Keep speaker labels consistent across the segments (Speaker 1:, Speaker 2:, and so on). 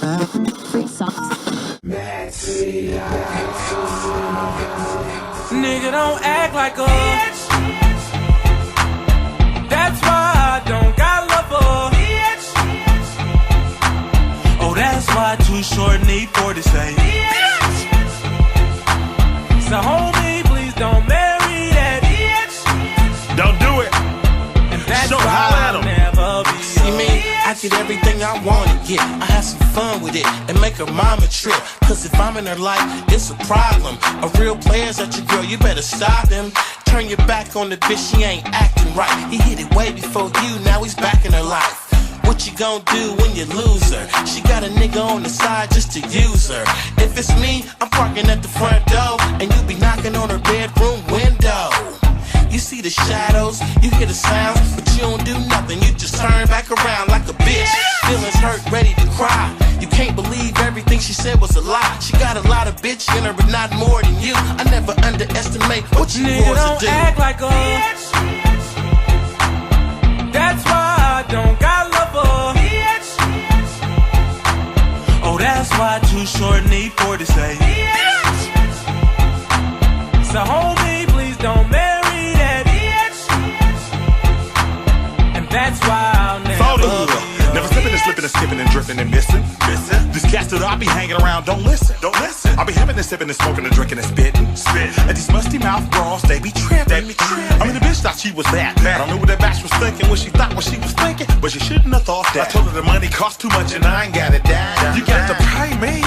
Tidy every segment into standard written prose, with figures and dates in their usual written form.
Speaker 1: Free socks.
Speaker 2: Mackcity.
Speaker 3: Nigga, don't act like a bitch. That's why I don't got love for bitch. Oh, that's why Too Short need 40 say bitch. So homie, please don't marry that bitch.
Speaker 2: Don't do it.
Speaker 3: And that's
Speaker 2: Don't
Speaker 3: why
Speaker 2: holler at
Speaker 3: I'll
Speaker 2: 'em.
Speaker 3: never be.
Speaker 4: See me, I get everything I wanna get. I have some fun with it and make her mama trip. Cause if I'm in her life, it's a problem. A real player's at your girl, you better stop him. Turn your back on the bitch, she ain't acting right. He hit it way before you, now he's back in her life. What you gon' do when you lose her? She got a nigga on the side just to use her. If it's me, I'm parking at the front door, and you be knocking on her bedroom window. You see the shadows, you hear the sounds, but you don't do nothing, you just turn back around like a bitch. Feelings hurt, ready to cry. You can't believe everything she said was a lie. She got a lot of bitch in her, but not more than you. I never underestimate what you
Speaker 3: Nigga,
Speaker 4: want
Speaker 3: don't
Speaker 4: to do.
Speaker 3: act like a bitch. That's why I don't got love for bitch. Oh, that's why Too Short need 40 say bitch. So homie, please don't marry that bitch. And that's why I'll never be.
Speaker 2: Never slipping and slipping and skipping and drifting and missing. These cats that I be hanging around don't listen. I be having and sipping and smoking and drinking and spitting. And these musty mouth bras, they be tripping. I mean, the bitch thought she was that. I don't know what that bitch was thinking, what she thought, what she was thinking, but she shouldn't have thought that. I told her the money cost too much and I ain't got it down. You got to pay me,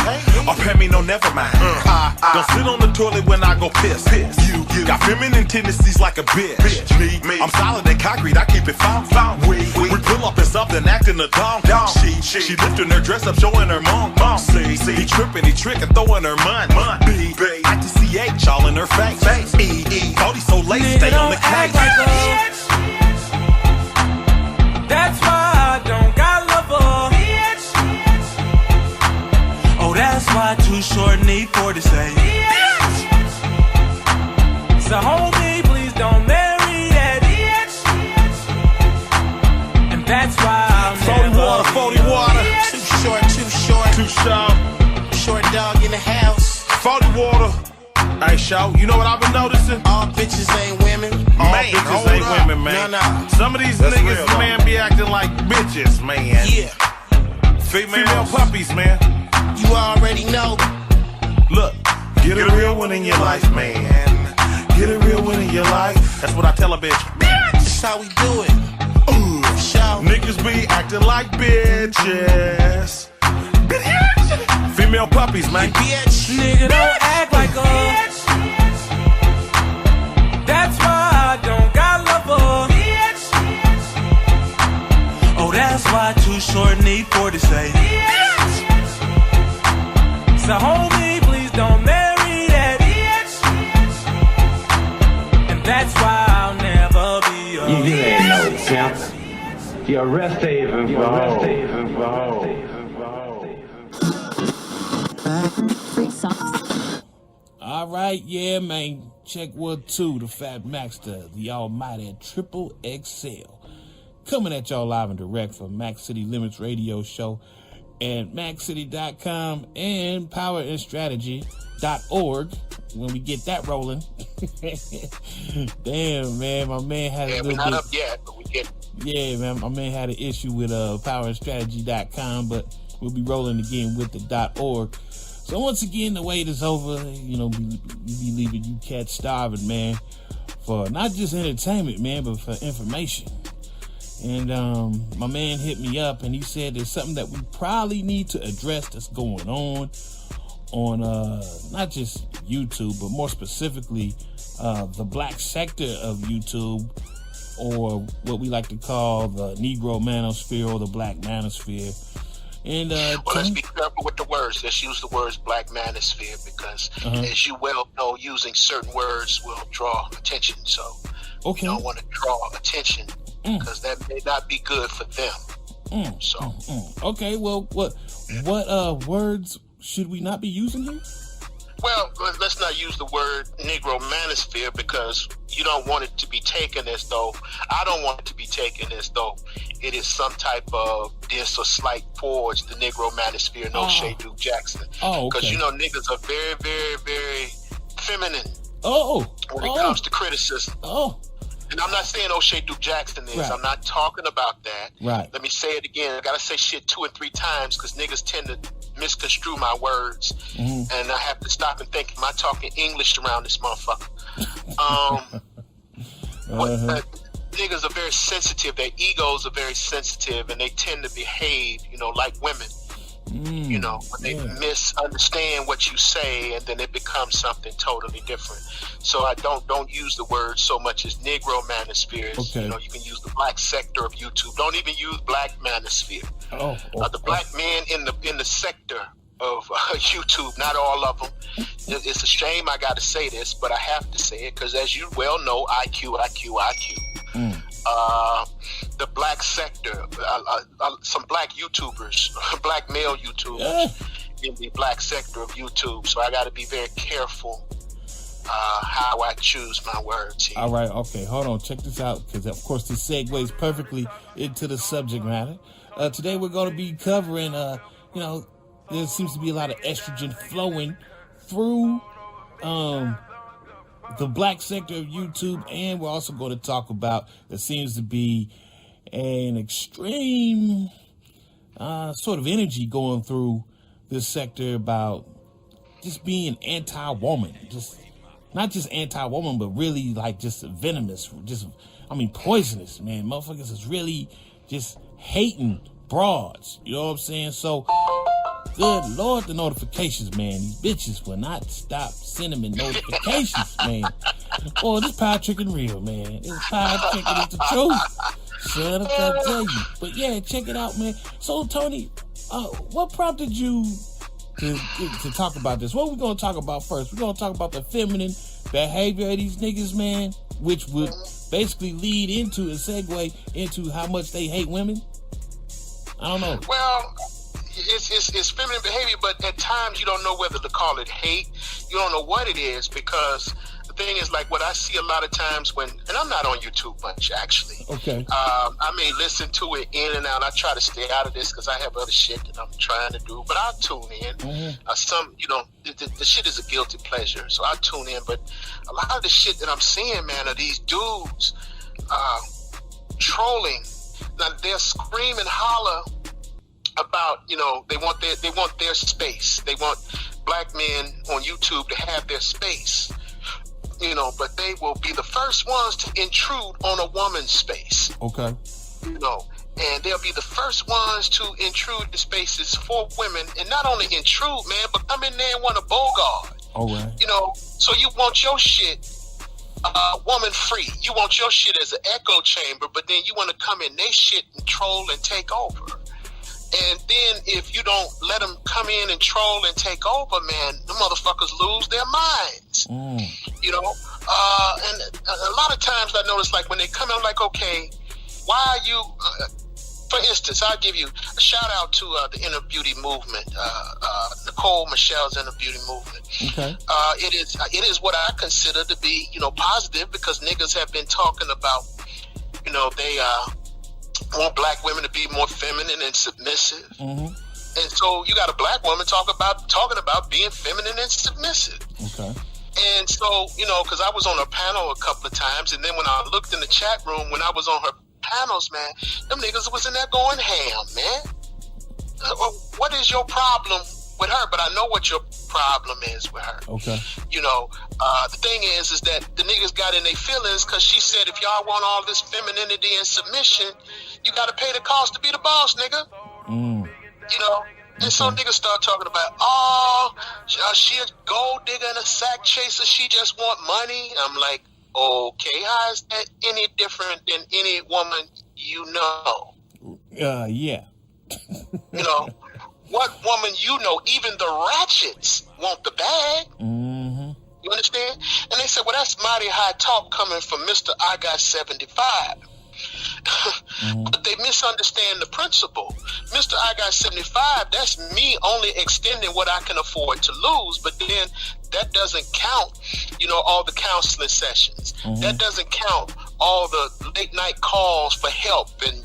Speaker 2: or pay me no never mind. Don't sit on the toilet when I go piss. You got feminine tendencies like a bitch. Me, I'm solid and concrete, I keep it found. We pull up in something, acting a dong. She lifting her dress up, showing her mom. See, he tripping, he tricking, throwing her money. B, I-T-C-H, all in her face. E, Cody so late, stay on the case.
Speaker 3: Like a bitch. That's why I don't got love for bitch. Oh, that's why Too Short need 40 say bitch. So homie, please don't marry that bitch. And that's why I'll
Speaker 2: 40 water. Too short.
Speaker 4: Short dog in the house.
Speaker 2: 40 water. Hey, show, you know what I've been noticing?
Speaker 4: All bitches ain't women.
Speaker 2: All bitches ain't women, man.
Speaker 4: No.
Speaker 2: Some of these niggas, man, be acting like bitches, man.
Speaker 4: Yeah.
Speaker 2: Female puppies, man.
Speaker 4: You already know.
Speaker 2: Look, get a real one in your life, man. Get a real one in your life. That's what I tell a bitch.
Speaker 4: That's how we do it. Show.
Speaker 2: Niggas be acting like bitches. Female puppies, man.
Speaker 4: Bitch.
Speaker 3: Nigga, don't act like a bitch. That's why I don't got love for bitch. Oh, that's why Too Short need 40 say bitch. So homie, please don't marry that bitch. And that's why I'll never be a
Speaker 5: You ain't no pimp. You're rest haven for
Speaker 1: Free socks.
Speaker 6: All right, yeah, man. Check 1, 2, the Fat Maxter, the almighty Triple XL. Coming at y'all live and direct from Mackcity Limits Radio Show and Mackcity.com and powerandstrategy.org when we get that rolling. Damn, man, my man has a little
Speaker 7: we're not
Speaker 6: bit.
Speaker 7: up yet, but we get.
Speaker 6: Yeah, man, my man had an issue with powerandstrategy.com, but we'll be rolling again with the .org. So once again, the wait is over. You know, we be leaving you cats starving, man, for not just entertainment, man, but for information. And my man hit me up and he said there's something that we probably need to address that's going on not just YouTube, but more specifically the black sector of YouTube, or what we like to call the Negro manosphere or the black manosphere. And
Speaker 7: well, let's be careful with the words. Let's use the words black manosphere because, as you well know, using certain words will draw attention. So you don't want to draw attention because that may not be good for them.
Speaker 6: Okay, well, what words should we not be using here?
Speaker 7: Well, let's not use the word Negro manosphere because you don't want it to be taken as though, I don't want it to be taken as though it is some type of diss or slight towards the Negro manosphere, no shade Duke Jackson.
Speaker 6: Oh, okay.
Speaker 7: Because, you know, niggas are very, very, very feminine when it comes to criticism.
Speaker 6: Oh.
Speaker 7: And I'm not saying O'Shea Duke Jackson is. Right. I'm not talking about that.
Speaker 6: Right.
Speaker 7: Let me say it again. I got to say shit 2 and 3 times because niggas tend to misconstrue my words. And I have to stop and think, am I talking English around this motherfucker? Niggas are very sensitive. Their egos are very sensitive and they tend to behave, you know, like women. You know, when they misunderstand what you say and then it becomes something totally different. So I don't use the word so much as Negro manosphere. Okay. You know, you can use the black sector of YouTube. Don't even use black manosphere. The black men in the sector of YouTube, not all of them. It's a shame I got to say this, but I have to say it because as you well know, IQ. The black sector, some black YouTubers, black male YouTubers in the black sector of YouTube. So I got to be very careful how I choose my words here.
Speaker 6: All right, okay, hold on, check this out, because of course this segues perfectly into the subject matter. Today we're going to be covering, you know, there seems to be a lot of estrogen flowing through the black sector of YouTube, and we're also going to talk about there seems to be an extreme sort of energy going through this sector about just being anti-woman, just not just anti-woman, but really like just venomous, just poisonous, man. Motherfuckers is really just hating broads, you know what I'm saying? So good Lord, the notifications, man. These bitches will not stop sending me notifications, man. Boy, this power tricking real, man. This power tricking is the truth. Son, I'm trying to tell you. But yeah, check it out, man. So, Tony, what prompted you to talk about this? What are we going to talk about first? We're going to talk about the feminine behavior of these niggas, man, which would basically lead into and segue into how much they hate women. I don't know.
Speaker 7: Well, it's feminine behavior, but at times you don't know whether to call it hate. You don't know what it is because the thing is, like what I see a lot of times when, and I'm not on YouTube much actually. Okay. I may listen to it in and out. I try to stay out of this because I have other shit that I'm trying to do, but I'll tune in. The shit is a guilty pleasure, so I tune in. But a lot of the shit that I'm seeing, man, are these dudes trolling. Now they're scream and holler about, you know, they want their space. They want black men on YouTube to have their space, you know, but they will be the first ones to intrude on a woman's space. Okay. You know, and they'll be the first ones to intrude the spaces for women, and not only intrude, man, but come in there and want a bogart. All right. You know, so you want your shit woman free. You want your shit as an echo chamber, but then you want to come in their shit and troll and take over. And then if you don't let them come in and troll and take over, man, the motherfuckers lose their minds. You know? And a lot of times I notice, like, when they come in, like, okay, why are you... for instance, I'll give you a shout out to the inner beauty movement, Nicole, Michelle's inner beauty movement. Okay. It is what I consider to be, you know, positive, because niggas have been talking about, you know, they want black women to be more feminine and submissive. And so you got a black woman talking about being feminine and submissive. Okay. And so, you know, because I was on her panel a couple of times, and then when I looked in the chat room when I was on her panels, man, them niggas was in there going ham, man. What is your problem with her? But I know what your problem is with her. Okay. You know, the thing is that the niggas got in their feelings because she said, if y'all want all this femininity and submission, you got to pay the cost to be the boss, nigga. You know? And so niggas start talking about, she a gold digger and a sack chaser. She just want money. I'm like, okay, how is that any different than any woman you know? Yeah. You know, what woman you know, even the ratchets want the bag. You understand? And they said, well, that's mighty high talk coming from Mr. I Got 75. But they misunderstand the principle. Mr. I got 75, that's me only extending what I can afford to lose, but then that doesn't count, all the counseling sessions. That doesn't count all the late night calls for help and,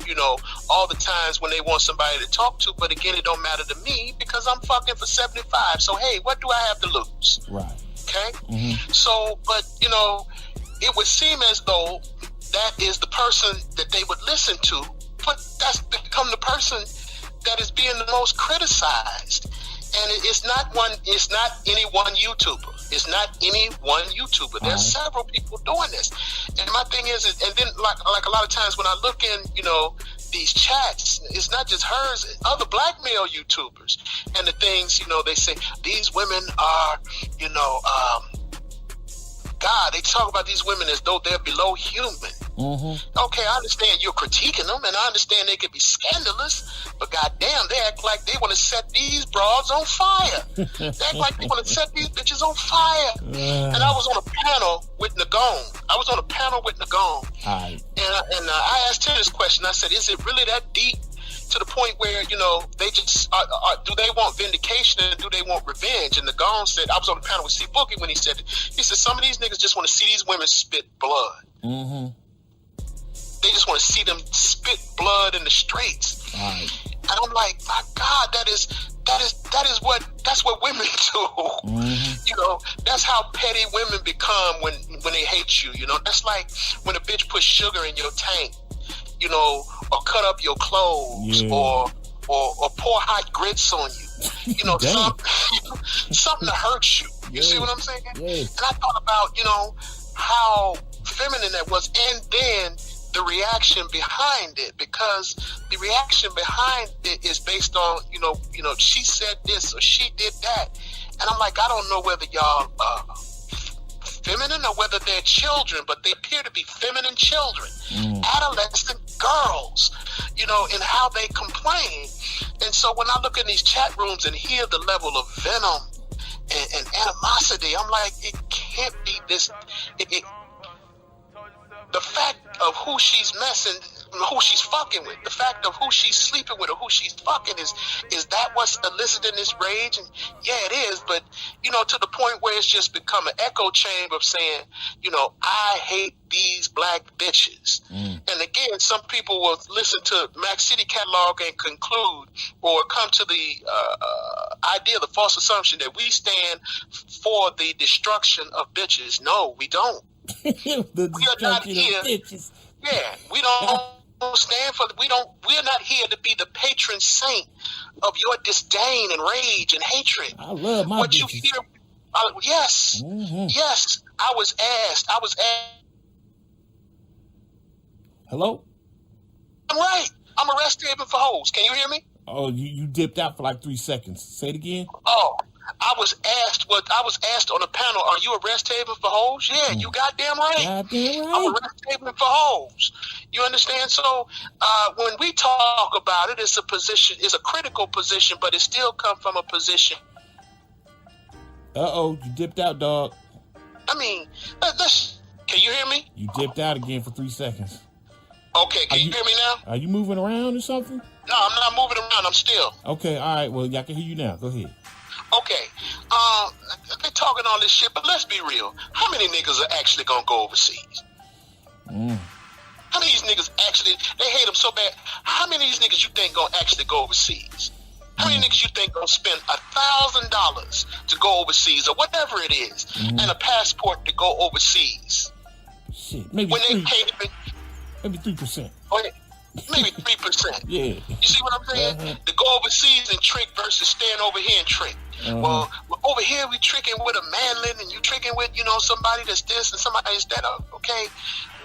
Speaker 7: all the times when they want somebody to talk to. But again, it don't matter to me because I'm fucking for 75. So, hey, what do I have to lose?
Speaker 6: Right.
Speaker 7: Okay? So, but, it would seem as though that is the person that they would listen to, but that's become the person that is being the most criticized. And it's not any one YouTuber. It's not any one YouTuber. There's several people doing this. And my thing is and then like a lot of times when I look in, these chats, it's not just hers, other black male YouTubers. And the things, they say, these women are, God, they talk about these women as though they're below human. Okay, I understand you're critiquing them, and I understand they could be scandalous, but goddamn, they act like they want to set these broads on fire. They act like they want to set these bitches on fire. And I was on a panel with Nicole. And I asked her this question. I said, is it really that deep to the point where, they just, do they want vindication and do they want revenge? And Nicole said, I was on the panel with C. Boogie when he said it. He said, some of these niggas just want to see these women spit blood. They just want to see them spit blood in the streets. And I'm like, my God, that's what women do. That's how petty women become when they hate you. That's like when a bitch puts sugar in your tank, or cut up your clothes, or pour hot grits on you. Something to hurt you. You see what I'm saying? And I thought about, how feminine that was, and then the reaction behind it, because the reaction behind it is based on, she said this or she did that. And I'm like, I don't know whether y'all feminine or whether they're children, but they appear to be feminine children, adolescent girls, in how they complain. And so when I look in these chat rooms and hear the level of venom and animosity, I'm like, it can't be this. The fact of who she's who she's fucking with, the fact of who she's sleeping with or who she's fucking is that what's eliciting this rage? And yeah, it is, but to the point where it's just become an echo chamber of saying, I hate these black bitches. And again, some people will listen to Mackcity catalog and conclude or come to the idea, the false assumption that we stand for the destruction of bitches. No, we don't. We are not here. Yeah, we don't stand for. We are not here to be the patron saint of your disdain and rage and hatred.
Speaker 6: I love my
Speaker 7: what
Speaker 6: bitches.
Speaker 7: You hear. Yes, yes. I was asked. Hello. I'm right. I'm a rest haven for hoes. Can you hear me?
Speaker 6: Oh, you dipped out for like 3 seconds. Say it again.
Speaker 7: Oh. I was asked on a panel, are you a rest haven for hoes? Yeah, you goddamn right. I'm a rest haven for hoes. You understand? So when we talk about it, it's a critical position, but it still comes from a position.
Speaker 6: You dipped out, dog.
Speaker 7: I mean, can you hear me?
Speaker 6: You dipped out again for 3 seconds.
Speaker 7: Okay, can you hear me now?
Speaker 6: Are you moving around or something?
Speaker 7: No, I'm not moving around. I'm still.
Speaker 6: Okay, all right. Well, I can hear you now. Go ahead.
Speaker 7: Okay, they're talking all this shit, but let's be real. How many niggas are actually gonna go overseas? How many of these niggas actually, they hate them so bad, how many of these niggas you think gonna actually go overseas? How many niggas you think gonna spend $1,000 to go overseas or whatever it is, and a passport to go overseas?
Speaker 6: Shit, maybe
Speaker 7: when
Speaker 6: 3,
Speaker 7: they pay the,
Speaker 6: maybe 3%.
Speaker 7: Maybe 3%.
Speaker 6: Yeah.
Speaker 7: You see what I'm saying? To go overseas and trick versus staying over here and trick. Well, over here we tricking with a manlet, and you tricking with, somebody that's this and somebody that's that. Okay.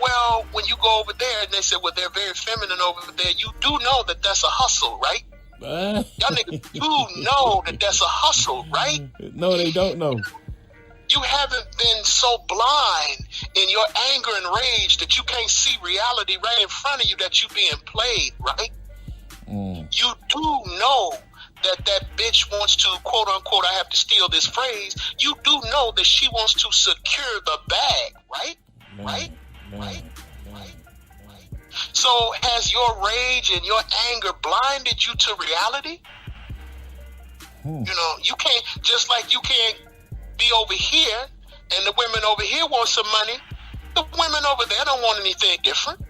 Speaker 7: Well, when you go over there and they say, well, they're very feminine over there, you do know that that's a hustle, right? Y'all niggas do know that that's a hustle, right?
Speaker 6: No, they don't know.
Speaker 7: You haven't been so blind in your anger and rage that you can't see reality right in front of you that you being played, right? You do know that bitch wants to, quote unquote, I have to steal this phrase, you do know that she wants to secure the bag, right? Right? So has your rage and your anger blinded you to reality? You know, you can't, just like you can't be over here and the women over here want some money, the women over there don't want anything different.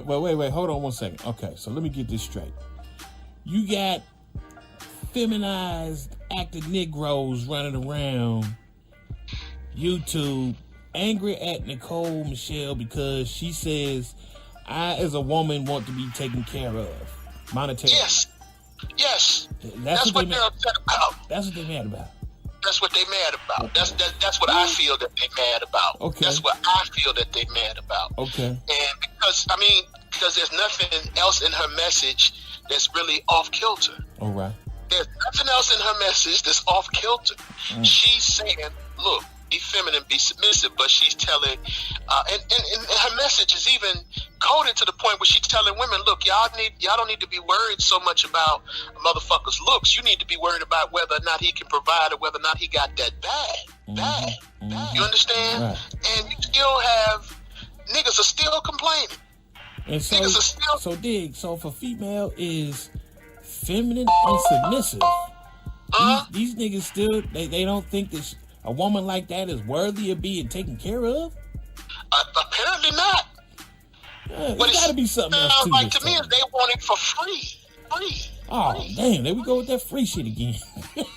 Speaker 6: Well, wait, hold on one second. Okay, so let me get this straight. You got feminized active Negroes running around YouTube angry at Nicole Michelle because she says, I as a woman want to be taken care of monetarily.
Speaker 7: Yes. That's what they're upset about.
Speaker 6: That's what they're mad about.
Speaker 7: That's what they're mad about. That's what I feel that they're mad about.
Speaker 6: Okay.
Speaker 7: That's what I feel that they're mad about.
Speaker 6: Okay.
Speaker 7: And because there's nothing else in her message that's really off kilter.
Speaker 6: All right.
Speaker 7: There's nothing else in her message that's off kilter. She's saying, look, be feminine, be submissive, but she's telling, and her message is even coded to the point where she's telling women, look, y'all don't need to be worried so much about a motherfucker's looks. You need to be worried about whether or not he can provide or whether or not he got that bag. You understand?
Speaker 6: Right.
Speaker 7: And you still have niggas are still complaining.
Speaker 6: And so,
Speaker 7: niggas are still
Speaker 6: so for female is feminine and submissive. These niggas still they don't think that a woman like that is worthy of being taken care of?
Speaker 7: Apparently not.
Speaker 6: Yeah, but it's gotta be something else to
Speaker 7: like to me is they want it for free.
Speaker 6: Oh, damn, there we go with that free shit again.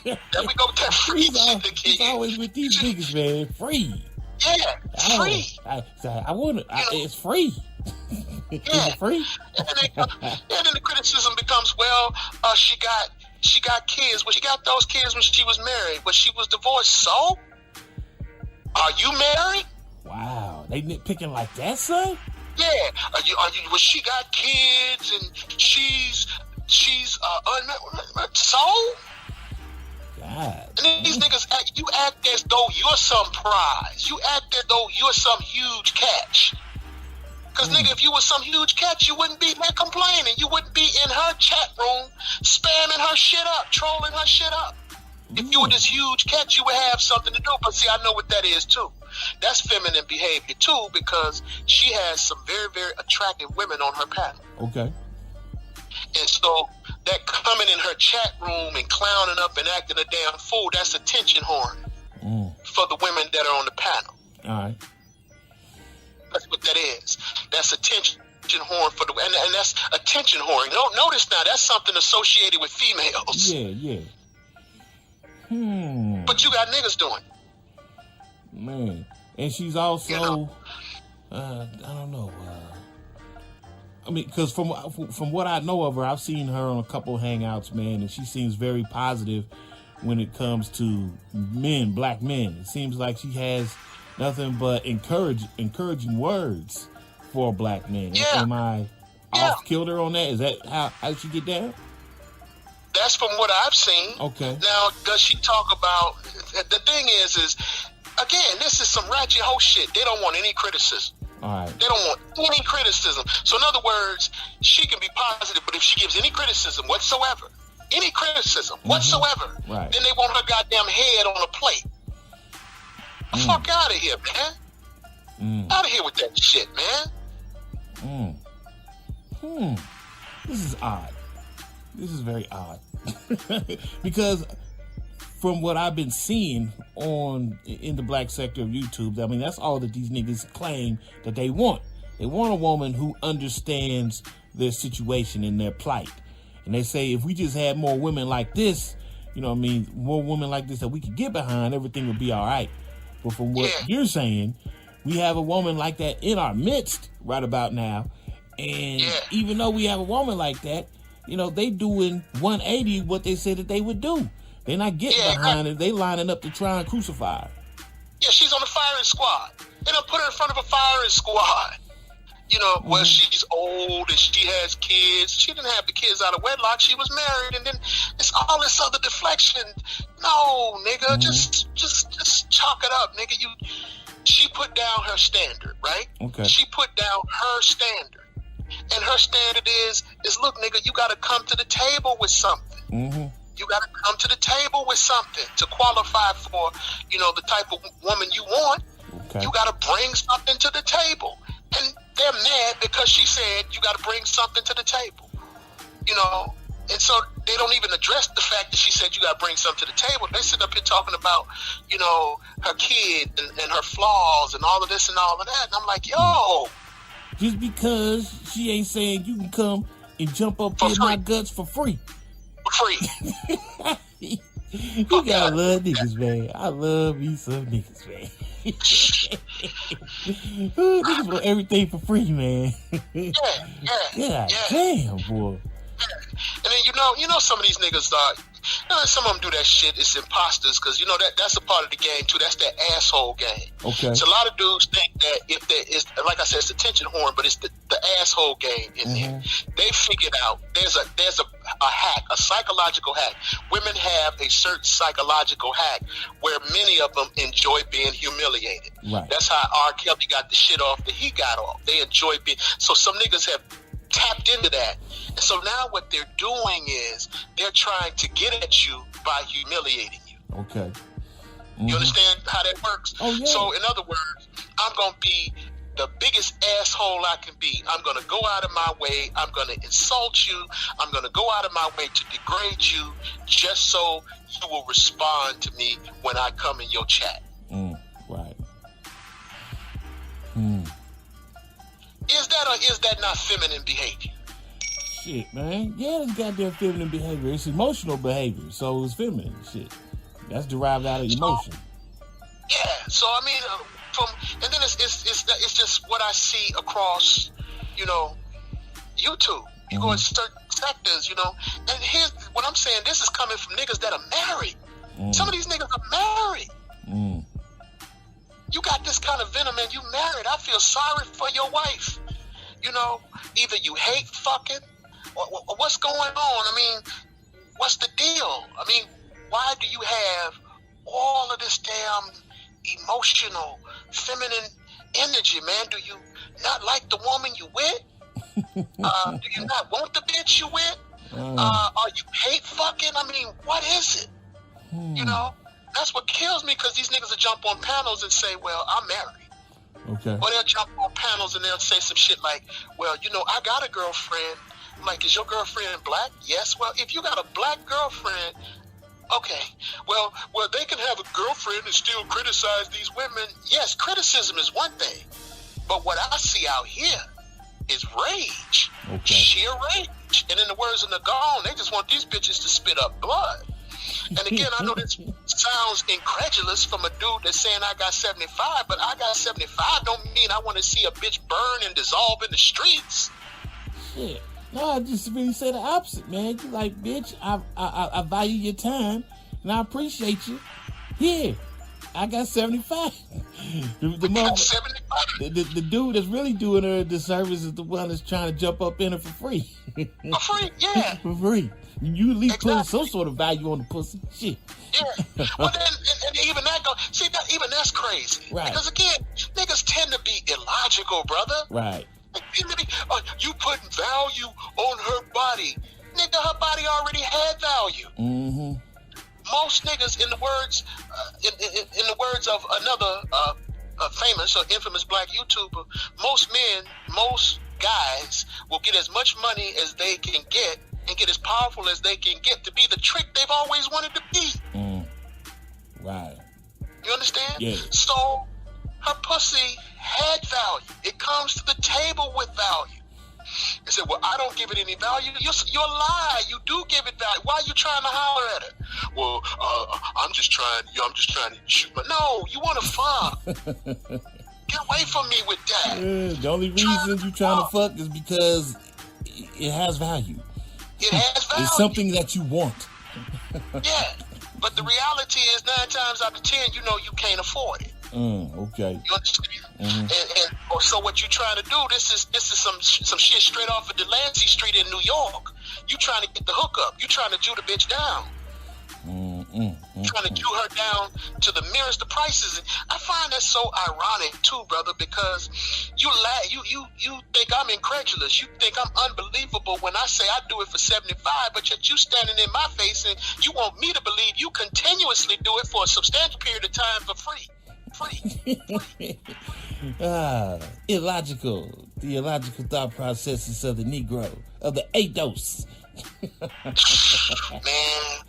Speaker 7: There we go with that free shit again.
Speaker 6: It's always with these niggas, man. Free.
Speaker 7: Yeah, free.
Speaker 6: It's free.
Speaker 7: Yeah.
Speaker 6: Is it free?
Speaker 7: And then the criticism becomes, well, she got kids. Well, she got those kids when she was married, but she was divorced. So, are you married?
Speaker 6: Wow, they nitpicking like that, son?
Speaker 7: Yeah. Are you? Well, she got kids and she's so.
Speaker 6: God.
Speaker 7: And these niggas act as though you're some prize. You act as though you're some huge catch. Because, nigga, if you was some huge catch, you wouldn't be there complaining. You wouldn't be in her chat room spamming her shit up, trolling her shit up. If you were this huge catch, you would have something to do. But see, I know what that is, too. That's feminine behavior, too, because she has some very, very attractive women on her panel.
Speaker 6: Okay.
Speaker 7: And so that coming in her chat room and clowning up and acting a damn fool, that's attention horn for the women that are on the panel.
Speaker 6: All right.
Speaker 7: That's what that is. That's attention horn for the and that's attention whoring. Notice now that's something associated with females.
Speaker 6: Yeah.
Speaker 7: But you got niggas doing.
Speaker 6: Man, and she's also, I don't know. I mean, because from what I know of her, I've seen her on a couple of hangouts, man, and she seems very positive when it comes to men, black men. It seems like she has nothing but encouraging words for black men.
Speaker 7: Yeah.
Speaker 6: Am I off kilter on that? Is that how she get down?
Speaker 7: That's from what I've seen.
Speaker 6: Okay.
Speaker 7: Now, does she talk about... The thing is, again, this is some ratchet hoe shit. They don't want any criticism.
Speaker 6: All right.
Speaker 7: They don't want any criticism. So in other words, she can be positive, but if she gives any criticism whatsoever, then they want her goddamn head on a plate. Fuck out of here, man. Out of here with that shit, man.
Speaker 6: This is odd. This is very odd. Because from what I've been seeing in the black sector of YouTube, I mean, that's all that these niggas claim that they want. They want a woman who understands their situation and their plight. And they say, if we just had more women like this, you know what I mean, more women like this that we could get behind, everything would be all right. But from what you're saying, we have a woman like that in our midst right about now. And even though we have a woman like that, you know, they doing 180 what they said that they would do. They're not getting behind it. They lining up to try and crucify her.
Speaker 7: Yeah, she's on the firing squad. They done put her in front of a firing squad. You know, well, she's old and she has kids. She didn't have the kids out of wedlock. She was married, and then it's all this other deflection. No, nigga, just chalk it up, nigga. She put down her standard, right? Okay. She put down her standard. And her standard is look, nigga, you got to come to the table with something. You got to come to the table with something to qualify for, you know, the type of woman you want. Okay. You got to bring something to the table. And they're mad because she said you got to bring something to the table, you know. And so they don't even address the fact that she said you got to bring something to the table. They sit up here talking about, you know, her kid and her flaws and all of this and all of that. And I'm like, yo.
Speaker 6: Just because she ain't saying you can come and jump up in my guts for free.
Speaker 7: For free.
Speaker 6: You gotta love niggas, man. I love me some niggas, man. Niggas want everything for free, man.
Speaker 7: Yeah.
Speaker 6: Damn, boy.
Speaker 7: And then you know some of these niggas some of them do that shit. It's imposters because you know that's a part of the game too. That's that asshole game.
Speaker 6: Okay.
Speaker 7: So a lot of dudes think that if there is, like I said, it's the tension horn, but it's the asshole game in there. They figured out there's a hack, a psychological hack. Women have a certain psychological hack where many of them enjoy being humiliated.
Speaker 6: Right.
Speaker 7: That's how R. Kelly got the shit off that he got off. They enjoy being. So some niggas have tapped into that. And so now what they're doing is they're trying to get at you by humiliating you.
Speaker 6: Okay.
Speaker 7: You understand how that works?
Speaker 6: Oh, yeah.
Speaker 7: So in other words, I'm going to be the biggest asshole I can be. I'm going to go out of my way. I'm going to insult you. I'm going to go out of my way to degrade you just so you will respond to me when I come in your chat.
Speaker 6: Right.
Speaker 7: Is that or is that not feminine behavior?
Speaker 6: Shit, man. Yeah, it's goddamn feminine behavior. It's emotional behavior, so it's feminine shit. That's derived out of emotion.
Speaker 7: Yeah. So I mean, and then it's just what I see across, you know, YouTube. You go in certain sectors, you know, and here's what I'm saying. This is coming from niggas that are married. Some of these niggas are married. You got this kind of venom and you married. I feel sorry for your wife. You know, either you hate fucking or what's going on? I mean, what's the deal? I mean, why do you have all of this damn emotional, feminine energy, man? Do you not like the woman you with? Do you not want the bitch you with? Are you hate fucking? I mean, what is it? You know? That's what kills me because these niggas will jump on panels and say, well, I'm married.
Speaker 6: Okay.
Speaker 7: Or they'll jump on panels and they'll say some shit like, well, you know, I got a girlfriend. I'm like, is your girlfriend black? Yes. Well, if you got a black girlfriend, okay. Well, they can have a girlfriend and still criticize these women. Yes, criticism is one thing. But what I see out here is rage.
Speaker 6: Okay.
Speaker 7: Sheer rage. And in the words of Nicole, they just want these bitches to spit up blood. And again, I know this sounds incredulous from a dude that's saying I got 75, but I got 75 don't mean I want to see a bitch burn and dissolve in the streets.
Speaker 6: Shit. No, I just really say the opposite, man. You like, bitch, I value your time and I appreciate you. Yeah, I got 75. The dude that's really doing her a disservice is the one that's trying to jump up in her for free.
Speaker 7: For free, yeah.
Speaker 6: For free. You at least put some sort of value on the pussy. Shit.
Speaker 7: Yeah. Well, then, and even that even that's crazy.
Speaker 6: Right.
Speaker 7: Because again, niggas tend to be illogical, brother.
Speaker 6: Right.
Speaker 7: You putting value on her body. Nigga, her body already had value. Most niggas, in the words of another famous or infamous black YouTuber, most guys will get as much money as they can get and get as powerful as they can get to be the trick they've always wanted to be.
Speaker 6: Right.
Speaker 7: You understand?
Speaker 6: Yeah.
Speaker 7: So her pussy had value. It comes to the table with value. They said, well, I don't give it any value. You're a lie. You do give it value. Why are you trying to holler at it? Well, I'm just trying to shoot. But no, you want to fuck. Get away from me with that.
Speaker 6: The only reason you trying to fuck is because it has value.
Speaker 7: It has value.
Speaker 6: It's something that you want.
Speaker 7: Yeah. But the reality is 9 times out of 10, you know you can't afford it.
Speaker 6: Okay.
Speaker 7: You understand? And so what you trying to do? This is some shit straight off of Delancey Street in New York. You trying to get the hookup? You trying to Jew the bitch down? Trying to Jew her down to the merest of prices. And I find that so ironic too, brother, because you think I'm incredulous. You think I'm unbelievable when I say I do it for 75, but yet you standing in my face and you want me to believe you continuously do it for a substantial period of time for free.
Speaker 6: Illogical. The illogical thought processes of the Negro, of the ADOS.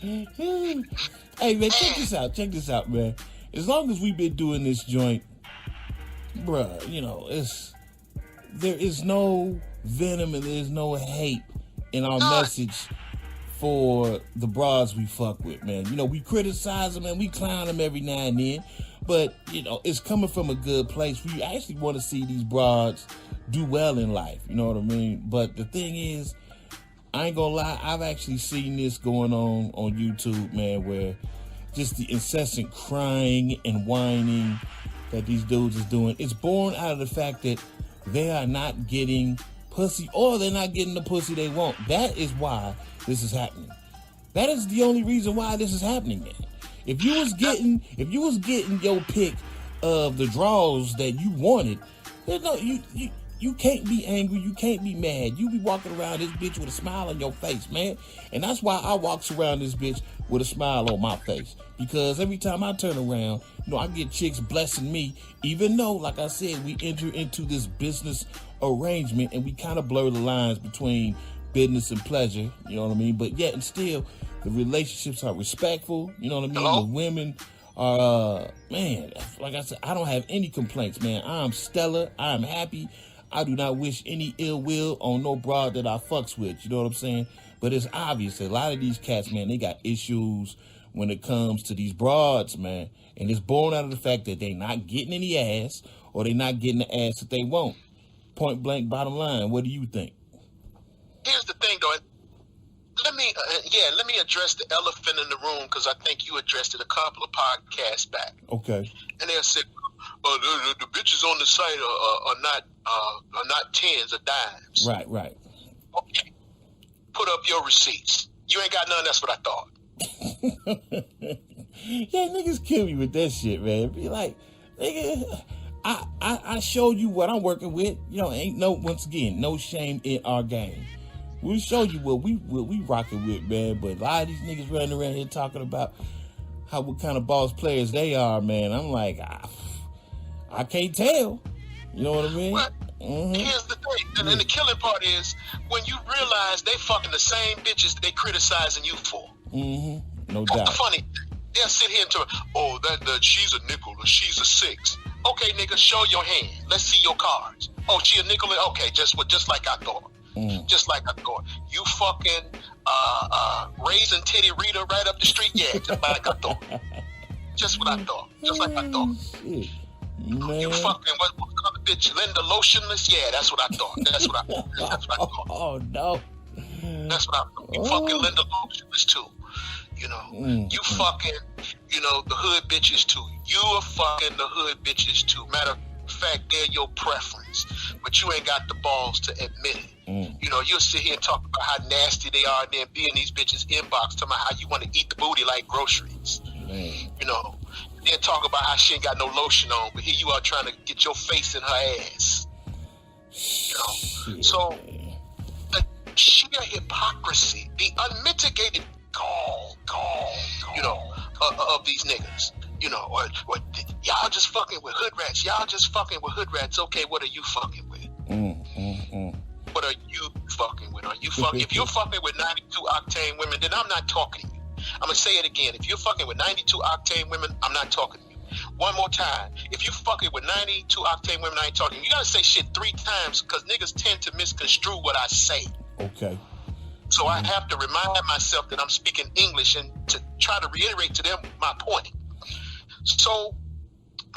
Speaker 7: Man.
Speaker 6: Hey, man, check this out, man. As long as we've been doing this joint, bruh, you know, there is no venom and there's no hate in our message for the broads we fuck with, man. You know, we criticize them and we clown them every now and then, but, you know, it's coming from a good place. We actually want to see these broads do well in life, you know what I mean? But the thing is, I ain't gonna lie, I've actually seen this going on YouTube, man, where just the incessant crying and whining that these dudes is doing, it's born out of the fact that they are not getting pussy, or they're not getting the pussy they want. That is why this is happening. That is the only reason why this is happening, man. If you was getting your pick of the draws that you wanted, there's no you can't be angry, you can't be mad. You be walking around this bitch with a smile on your face, man. And that's why I walks around this bitch with a smile on my face. Because every time I turn around, you know, I get chicks blessing me, even though, like I said, we enter into this business arrangement and we kind of blur the lines between business and pleasure, you know what I mean? But yet and still, the relationships are respectful, you know what I mean?
Speaker 7: Hello?
Speaker 6: The women are, man, like I said, I don't have any complaints, man. I'm stellar, I'm happy. I do not wish any ill will on no broad that I fucks with, you know what I'm saying? But it's obvious that a lot of these cats, man, they got issues when it comes to these broads, man. And it's born out of the fact that they not getting any ass, or they not getting the ass that they want. Point blank, bottom line, what do you think?
Speaker 7: Here's the thing, though. Let me address the elephant in the room, because I think you addressed it a couple of podcasts back.
Speaker 6: Okay.
Speaker 7: And they said, the bitches on the site are not tens or dimes.
Speaker 6: Right.
Speaker 7: Okay. Put up your receipts. You ain't got none. That's what I thought.
Speaker 6: Yeah, niggas kill me with that shit, man. Be like, nigga, I showed you what I'm working with. You know, ain't once again, no shame in our game. We show you what we rocking with, man. But a lot of these niggas running around here talking about what kind of boss players they are, man. I'm like, I can't tell. You know what I mean?
Speaker 7: Well, here's the thing, and the killing part is when you realize they fucking the same bitches they criticizing you for.
Speaker 6: No
Speaker 7: That's
Speaker 6: doubt.
Speaker 7: the funny. They'll sit here and tell, that she's a nickel or she's a 6. Okay, nigga, show your hand. Let's see your cards. Oh, she a nickel? Okay, just like I thought. Just like I thought. You fucking raising titty Rita right up the street? Yeah, just like I thought. Just what I thought. Just like I thought.
Speaker 6: Shit. Man.
Speaker 7: You fucking what other bitch? Linda Lotionless? Yeah, that's what I thought. That's what I thought. That's what I thought.
Speaker 6: Oh no.
Speaker 7: That's what I thought. You fucking Linda Lotionless too. You know, you fucking, the hood bitches too. You are fucking the hood bitches too. Matter of fact, they're your preference, but you ain't got the balls to admit it. You know, you'll sit here and talk about how nasty they are, and then be in these bitches' inbox talking about how you want to eat the booty like groceries. You know, then talk about how she ain't got no lotion on, but here you are trying to get your face in her ass. You know, so the sheer hypocrisy, the unmitigated gall, of these niggas, or y'all just fucking with hood rats. Y'all just fucking with hood rats. Okay, what are you fucking with? What are you fucking with? Are you fucking? If you're fucking with 92 octane women, then I'm not talking to you. I'm gonna say it again. If you're fucking with 92 octane women, I'm not talking to you. One more time. If you fucking with 92 octane women, I ain't talking to you. You gotta say shit 3 times because niggas tend to misconstrue what I say.
Speaker 6: Okay.
Speaker 7: So I have to remind myself that I'm speaking English and to try to reiterate to them my point. So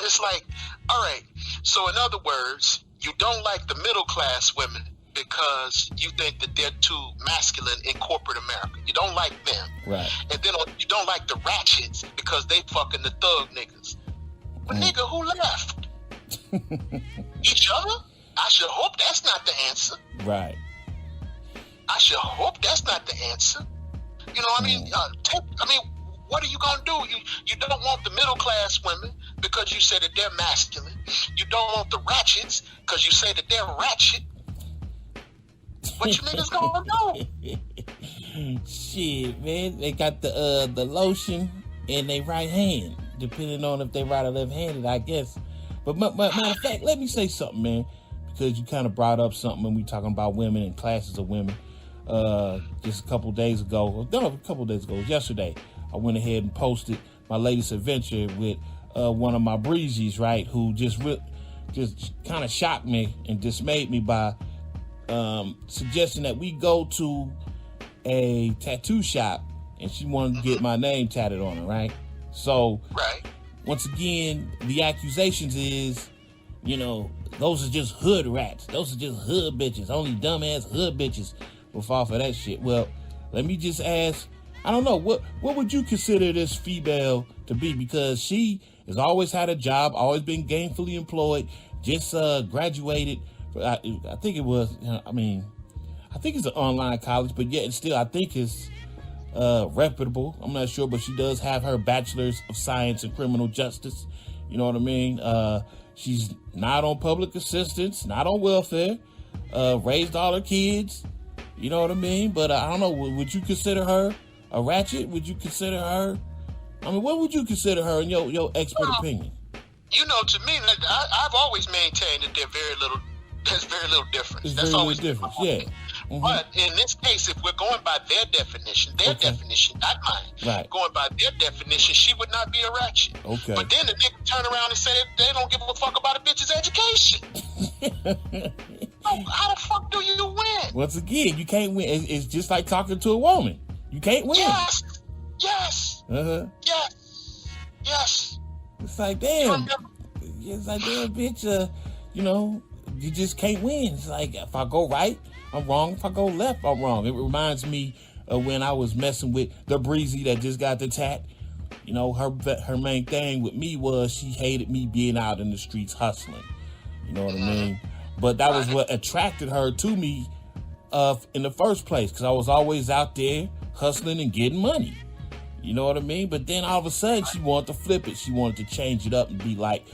Speaker 7: it's like, all right. So in other words, you don't like the middle class women because you think that they're too masculine in corporate America. You don't like them.
Speaker 6: Right.
Speaker 7: And then you don't like the ratchets because they fucking the thug niggas. But nigga, who left? Each other? I should hope that's not the answer.
Speaker 6: Right.
Speaker 7: I should hope that's not the answer. You know what I mean? What are you going to do? You don't want the middle class women because you say that they're masculine. You don't want the ratchets because you say that they're ratchet. What you niggas going to do?
Speaker 6: Shit, man. They got the lotion in their right hand. depending on if they right or left-handed, I guess. But matter of fact, let me say something, man, because you kind of brought up something when we talking about women and classes of women. Just a couple days ago, yesterday, I went ahead and posted my latest adventure with one of my breezies, right, who just kind of shocked me and dismayed me by suggesting that we go to a tattoo shop, and she wanted to get my name tatted on her, right? So, once again, the accusations is, those are just hood rats. Those are just hood bitches. Only dumbass hood bitches will fall for that shit. Well, let me just ask, I don't know, what would you consider this female to be? Because she has always had a job, always been gainfully employed, just graduated. I think it was, I think it's an online college, but yet and still, I think it's reputable. I'm not sure, but she does have her bachelor's of science in criminal justice. You know what I mean? She's not on public assistance, not on welfare, raised all her kids. You know what I mean? But I don't know, would you consider her a ratchet? Would you consider her, what would you consider her in your expert opinion?
Speaker 7: To me, I've always maintained that there's very little difference. That's always
Speaker 6: difference, yeah. Mm-hmm.
Speaker 7: But in this case, if we're going by their definition, not mine,
Speaker 6: right,
Speaker 7: going by their definition, she would not be a ratchet.
Speaker 6: Okay.
Speaker 7: But then the nigga turn around and say they don't give a fuck about a bitch's education. How the fuck do you win?
Speaker 6: Once again, you can't win. It's just like talking to a woman. You can't win.
Speaker 7: Yes.
Speaker 6: Uh-huh.
Speaker 7: Yes.
Speaker 6: It's like, damn. Bitch, you just can't win. It's like, if I go right, I'm wrong. If I go left, I'm wrong. It reminds me of when I was messing with the breezy that just got the tat. Her main thing with me was she hated me being out in the streets hustling. You know what I mean? But that was what attracted her to me in the first place, because I was always out there hustling and getting money. You know what I mean? But then all of a sudden, she wanted to flip it. She wanted to change it up and be like,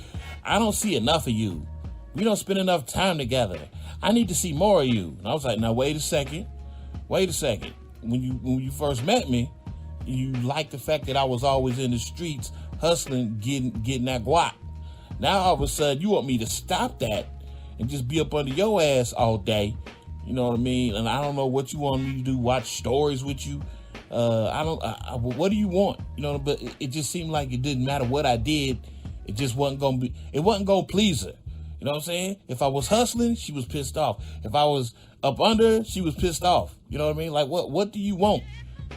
Speaker 6: I don't see enough of you. We don't spend enough time together. I need to see more of you. And I was like, now, wait a second. When you first met me, you liked the fact that I was always in the streets hustling, getting that guap. Now, all of a sudden, you want me to stop that and just be up under your ass all day. You know what I mean? And I don't know what you want me to do, watch stories with you. What do you want? But it just seemed like it didn't matter what I did. It just wasn't going to please her. You know what I'm saying? If I was hustling, she was pissed off. If I was up under, she was pissed off. You know what I mean? Like, what do you want?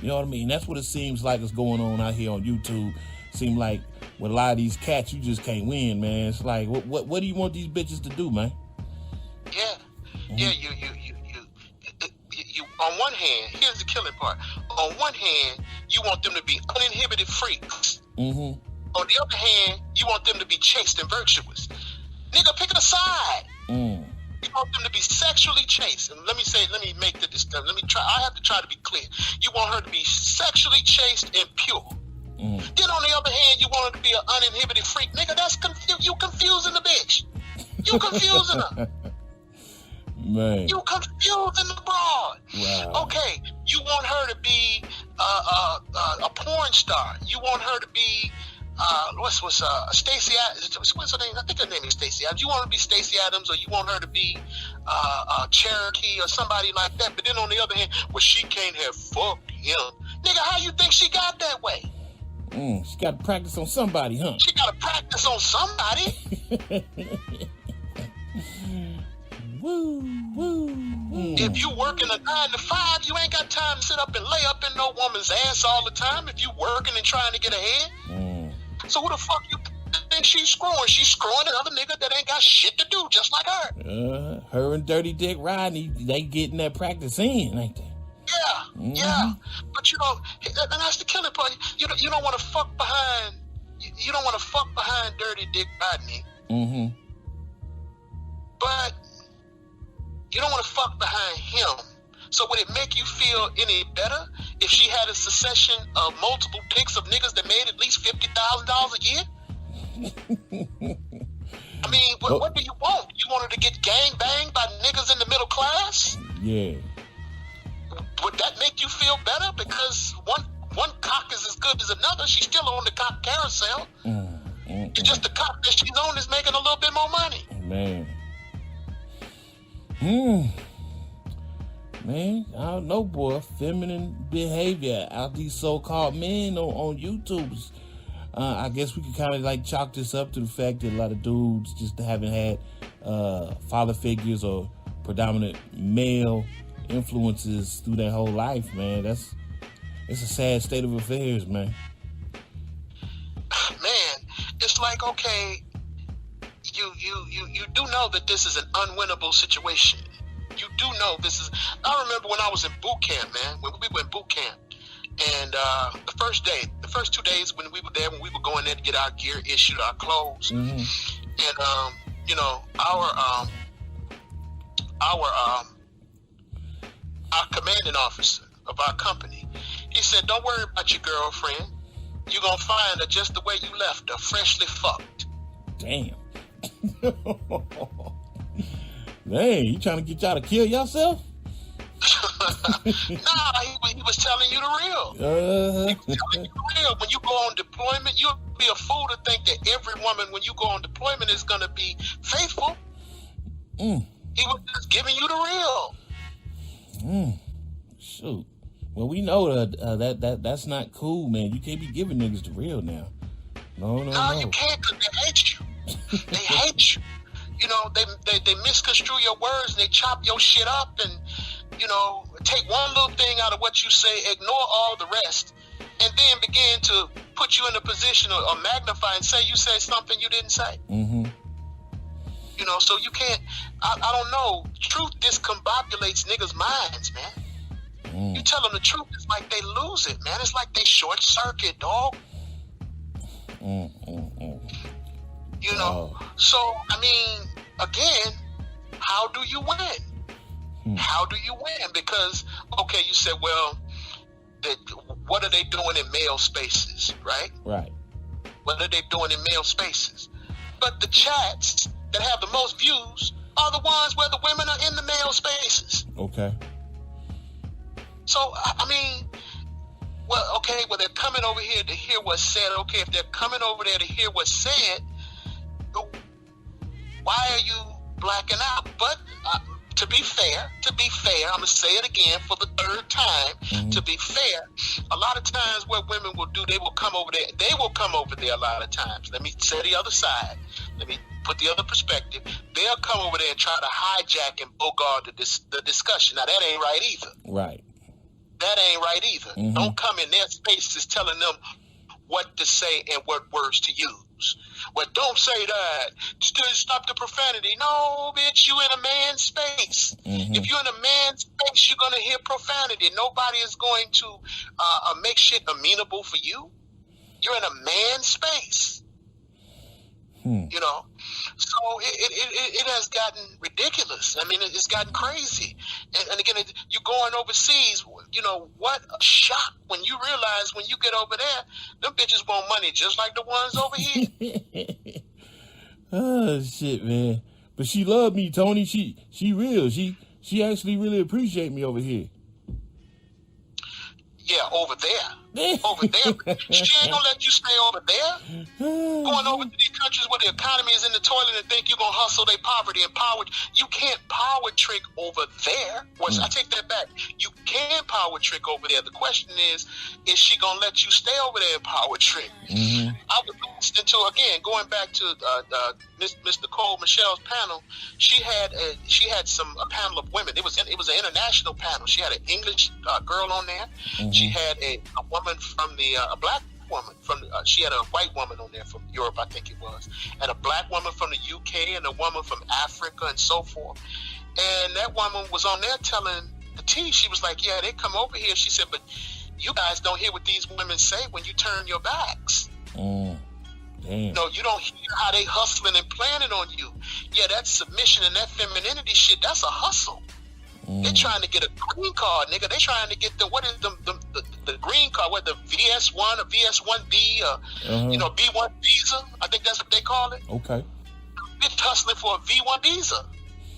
Speaker 6: You know what I mean? That's what it seems like is going on out here on YouTube. Seem like with a lot of these cats, you just can't win, man. It's like, what do you want these bitches to do, man?
Speaker 7: Yeah. Yeah, you on one hand, here's the killing part. On one hand, you want them to be uninhibited freaks.
Speaker 6: Mm-hmm.
Speaker 7: On the other hand, you want them to be chaste and virtuous. Nigga, pick a side. You want them to be sexually chaste. And let me make the distinction. I have to try to be clear. You want her to be sexually chaste and pure. Then on the other hand, you want her to be an uninhibited freak. Nigga, that's you confusing the bitch. You confusing her.
Speaker 6: Man.
Speaker 7: You confusing the broad.
Speaker 6: Wow.
Speaker 7: Okay, you want her to be a porn star. You want her to be Stacey Adams? What's her name? I think her name is Stacey Adams. You want her to be Stacey Adams, or you want her to be Cherokee or somebody like that? But then on the other hand, well, she can't have fucked him. Nigga, how you think she got that way?
Speaker 6: She got to practice on somebody, huh?
Speaker 7: She got to practice on somebody.
Speaker 6: Woo.
Speaker 7: If you working a 9 to 5, you ain't got time to sit up and lay up in no woman's ass all the time. If you working and trying to get ahead, so who the fuck you think she's screwing? She's screwing another nigga that ain't got shit to do, just like her.
Speaker 6: Her and Dirty Dick Rodney, they getting that practice in, ain't they?
Speaker 7: Yeah. But and that's the killing part. You don't want to fuck behind. You don't want to fuck behind Dirty Dick Rodney.
Speaker 6: Mm-hmm.
Speaker 7: But you don't want to fuck behind him. So would it make you feel any better if she had a succession of multiple dicks of niggas that made at least $50,000 a year? I mean, what do you want? You want her to get gang banged by niggas in the middle class?
Speaker 6: Yeah.
Speaker 7: Would that make you feel better? Because one cock is as good good as another. She's still on the cop carousel. It's just the cop that she's on is making a little bit more money.
Speaker 6: Man, I don't know, boy. Feminine behavior out these so-called men on YouTubes. I guess we could kind of like chalk this up to the fact that a lot of dudes just haven't had father figures or predominant male influences through their whole life, man. It's a sad state of affairs, man.
Speaker 7: Man, it's like, okay, you do know that this is an unwinnable situation. You do know this is. I remember when I was in boot camp, man. When we were in boot camp, and the first 2 days when we were there, when we were going there to get our gear, issued our clothes, and you know, our commanding officer of our company, he said, "Don't worry about your girlfriend. You're gonna find her just the way you left her, freshly fucked."
Speaker 6: Damn. Dang, you trying to get y'all to kill yourself?
Speaker 7: Nah, he was telling you the real. He was telling you the real. When you go on deployment, you'll be a fool to think that every woman, when you go on deployment, is going to be faithful. He was just giving you the real.
Speaker 6: Shoot. Well, we know that's not cool, man. You can't be giving niggas the real now. No.
Speaker 7: You can't, because they hate you. They hate you. You know, they misconstrue your words and they chop your shit up and, you know, take one little thing out of what you say, ignore all the rest, and then begin to put you in a position or magnify and say you said something you didn't say. You know, so you can't, I don't know, truth discombobulates niggas' minds, man. You tell them the truth, it's like they lose it, man. It's like they short circuit, dog. You know, so, I mean, again, how do you win? How do you win? Because, okay, you said, well, what are they doing in male spaces, right?
Speaker 6: Right.
Speaker 7: What are they doing in male spaces? But the chats that have the most views are the ones where the women are in the male spaces.
Speaker 6: Okay.
Speaker 7: So, I mean, well, they're coming over here to hear what's said. Okay, if they're coming over there to hear what's said, why are you blacking out? But to be fair, I'm going to say it again for the third time. To be fair, a lot of times what women will do, they will come over there. They will come over there a lot of times. Let me say the other side. Let me put the other perspective. They'll come over there and try to hijack and bogart the discussion. Now, that ain't right either.
Speaker 6: Right.
Speaker 7: That ain't right either. Don't come in their spaces telling them what to say and what words to use. Well, don't say that. Stop the profanity. No, bitch, you in a man's space. If you're in a man's space, you're going to hear profanity. Nobody is going to make shit amenable for you. You're in a man's space. You know, so it has gotten ridiculous. I mean, it's gotten crazy. And again, you're going overseas. You know, what a shock when you realize when you get over there, them bitches want money just like the ones over here.
Speaker 6: Oh, shit, man. But she loved me, Tony. She real. She actually really appreciate me over here.
Speaker 7: Yeah, over there. Over there. She ain't gonna let you stay over there. Going over to these countries where the economy is in the toilet and think you're gonna hustle their poverty and power. You can't power trick over there. I take that back. You can power trick over there. The question is she gonna let you stay over there and power trick? I was listening to, again, going back to Miss Nicole Michelle's panel. She had a panel of women. It was an international panel. She had an English girl on there. She had a woman from a black woman she had a white woman on there from Europe, I think it was, and a black woman from the UK and a woman from Africa and so forth. And that woman was on there telling the tea. She was like, yeah, they come over here. She said, but you guys don't hear what these women say when you turn your backs.
Speaker 6: Damn.
Speaker 7: No, you don't hear how they hustling and planning on you. Yeah, that submission and that femininity shit, that's a hustle. They're trying to get a green card, nigga. They're trying to get the green card, what, the VS1 or VS1B or B1 visa. I think that's what they call it.
Speaker 6: Okay.
Speaker 7: Bitch hustling for a V1 visa.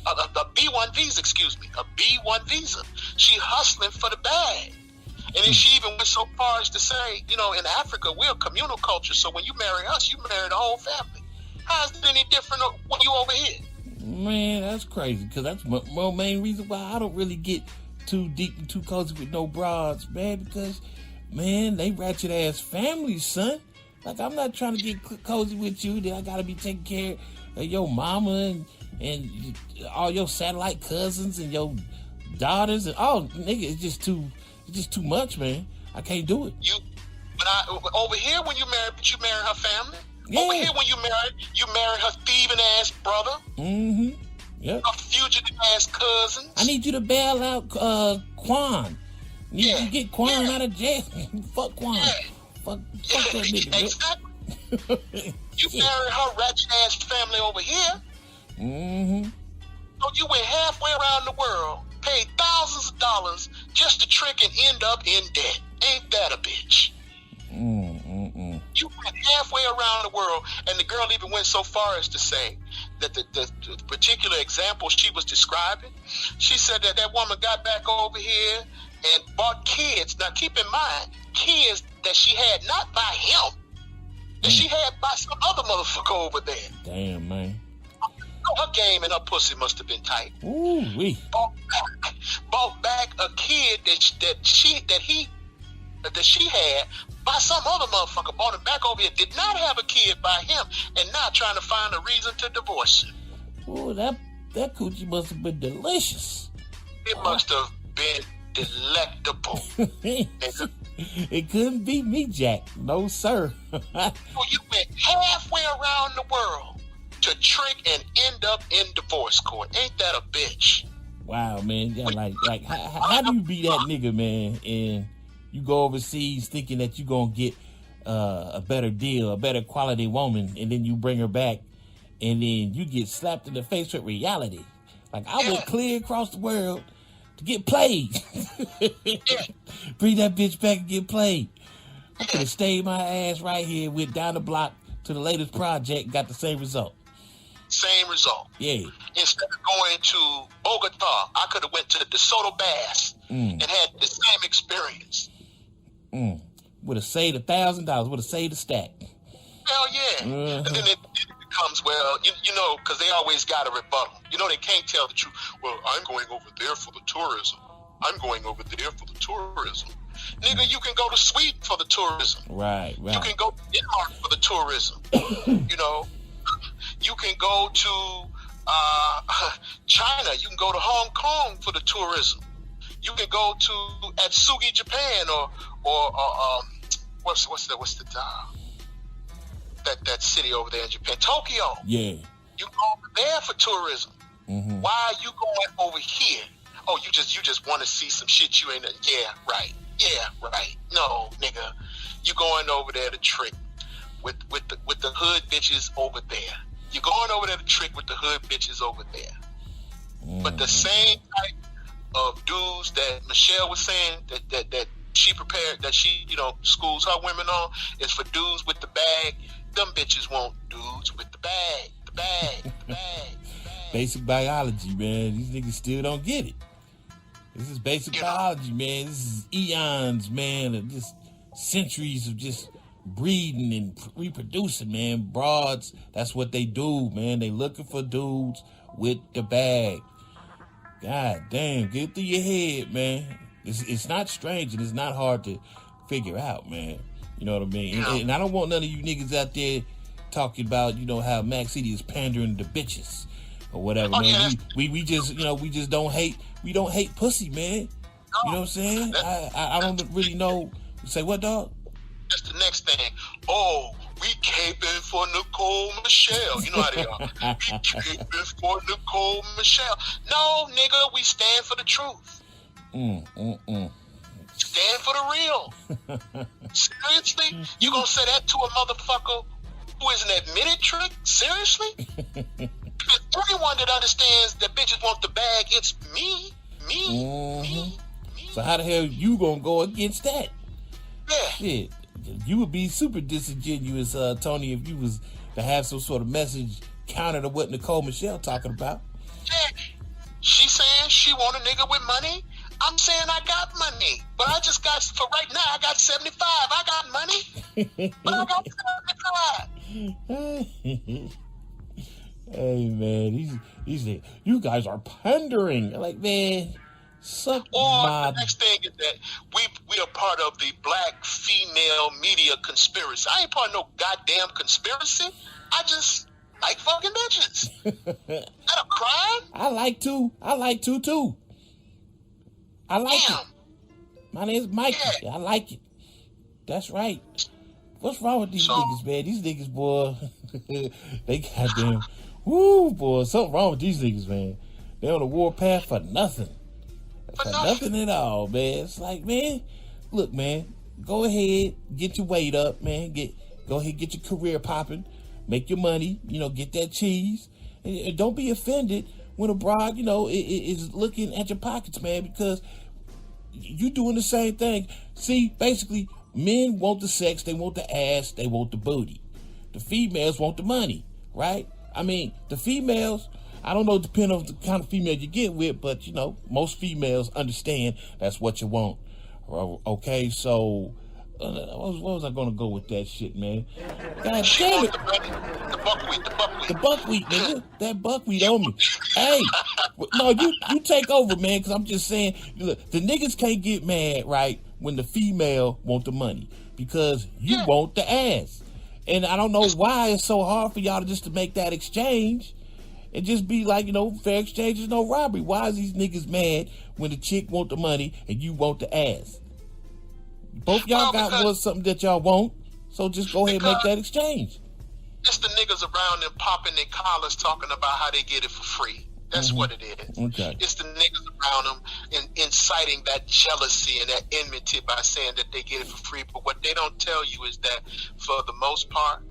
Speaker 7: A B1 visa, excuse me. A B1 visa. She hustling for the bag. And then she even went so far as to say, you know, in Africa, we're a communal culture. So when you marry us, you marry the whole family. How is it any different when you over here?
Speaker 6: Man, that's crazy. Because that's my main reason why I don't really get too deep and too cozy with no broads, man. Because, man, they ratchet ass families, son. Like, I'm not trying to get cozy with you. That I got to be taking care of your mama and all your satellite cousins and your daughters. And nigga, it's just too much, man. I can't do it.
Speaker 7: Over here, when you marry her family.
Speaker 6: Yeah.
Speaker 7: Over here, when you marry her thieving ass brother.
Speaker 6: Mm-hmm. Yep.
Speaker 7: Her fugitive ass cousins.
Speaker 6: I need you to bail out Quan. Need you to get Quan out of jail. Fuck Quan.
Speaker 7: Yeah.
Speaker 6: Fuck that nigga.
Speaker 7: Exactly. You marry her ratchet ass family over here.
Speaker 6: Mm-hmm.
Speaker 7: So you went halfway around the world, paid thousands of dollars just to trick and end up in debt. Ain't that a bitch? You went halfway around the world, and the girl even went so far as to say that the particular example she was describing, she said that woman got back over here and bought kids. Now keep in mind, kids that she had not by him, that she had by some other motherfucker over there.
Speaker 6: Damn, man.
Speaker 7: Her game and her pussy must have been tight.
Speaker 6: Ooh-wee.
Speaker 7: Bought back a kid that she had by some other motherfucker. Bought him back over here. Did not have a kid by him, and now trying to find a reason to divorce him.
Speaker 6: Oh, that coochie must have been delicious.
Speaker 7: It must have been delectable.
Speaker 6: It couldn't be me, Jack. No, sir.
Speaker 7: Well, you went halfway around the world to trick and end up in divorce court. Ain't that a bitch?
Speaker 6: Wow, man. Yeah, like how do you be that nigga, man, and you go overseas thinking that you're going to get a better deal, a better quality woman, and then you bring her back, and then you get slapped in the face with reality. Like, I went clear across the world to get played. Bring that bitch back and get played. I could have stayed my ass right here, went down the block to the latest project, and got the same result.
Speaker 7: Same result.
Speaker 6: Yeah.
Speaker 7: Instead of going to Bogota, I could have went to DeSoto Bass and had the same experience.
Speaker 6: Would have saved $1,000. Would have saved a stack.
Speaker 7: Hell yeah. And then it becomes, well, you know, because they always got a rebuttal. You know, they can't tell the truth. Well, I'm going over there for the tourism. I'm going over there for the tourism. Nigga, you can go to Sweden for the tourism.
Speaker 6: Right.
Speaker 7: You can go to Denmark for the tourism. You know, you can go to China. You can go to Hong Kong for the tourism. You can go to Atsugi, Japan, or what's that city over there in Japan, Tokyo.
Speaker 6: Yeah.
Speaker 7: You go over there for tourism.
Speaker 6: Mm-hmm.
Speaker 7: Why are you going over here? Oh, you just want to see some shit you ain't. Yeah, right. No, nigga, you going over there to trick with the hood bitches over there. You're going over there to trick with the hood bitches over there. Mm-hmm. But the same type of dudes that Michelle was saying that she prepared, that she, you know, schools her women on, is for dudes with the bag. Them bitches want dudes with the bag. The bag.
Speaker 6: Basic biology, man. These niggas still don't get it. This is basic biology, man. This is eons, man, of just centuries of just breeding and reproducing, man. Broads, that's what they do, man. They looking for dudes with the bag. God damn, get through your head, man. It's not strange and it's not hard to figure out, man. You know what I mean? And I don't want none of you niggas out there talking about, you know, how Mackcity is pandering to bitches or whatever, man.
Speaker 7: Yeah.
Speaker 6: We just, you know, we just don't hate. We don't hate pussy, man. You know what I'm saying? I don't really know. Say what, dog?
Speaker 7: That's the next thing. Oh, we caping for Nicole Michelle. You know how they are. We caping for Nicole Michelle. No, nigga, we stand for the truth. Stand for the real. Seriously? You gonna say that to a motherfucker who is an admitted trick? Seriously? Because anyone that understands that bitches want the bag, it's me.
Speaker 6: So how the hell you gonna go against that?
Speaker 7: Yeah.
Speaker 6: Shit. You would be super disingenuous, Tony, if you was to have some sort of message counter to what Nicole Michelle talking about.
Speaker 7: Yeah. She saying she want a nigga with money. I'm saying I got money, but I just got, for right now, I got 75. I got money, but I got 75.
Speaker 6: Hey, man, these you guys are pandering. Like, man, suck my...
Speaker 7: The next thing is that we are part of the black female media conspiracy. I ain't part of no goddamn conspiracy. I just like fucking bitches. That a crime?
Speaker 6: I like to too. I like it. My name's Mikey. Yeah. I like it. That's right. What's wrong with these niggas, man? These niggas, boy, they goddamn, woo, boy, something wrong with these niggas, man. They on the warpath for nothing. For nothing at all, man. It's like, man, look, man, go ahead, get your weight up, man. Go ahead, get your career popping, make your money, get that cheese. And don't be offended when a broad, is looking at your pockets, man, because you doing the same thing. See, basically, men want the sex, they want the ass, they want the booty. The females want the money, right? I mean, the females, I don't know, depending on the kind of female you get with, but, most females understand that's what you want. Okay, so... what was I gonna go with that shit, man? God damn it! The buckwheat, nigga. That buckwheat on me. Hey, no, you take over, man. Because I'm just saying, look, the niggas can't get mad, right, when the female want the money because you want the ass, and I don't know why it's so hard for y'all to make that exchange and just be like, fair exchange is no robbery. Why is these niggas mad when the chick want the money and you want the ass? Both y'all got something that y'all want, so just go ahead and make that exchange.
Speaker 7: It's the niggas around them popping their collars talking about how they get it for free. That's what it is.
Speaker 6: Okay.
Speaker 7: It's the niggas around them inciting that jealousy and that enmity by saying that they get it for free. But what they don't tell you is that for the most part,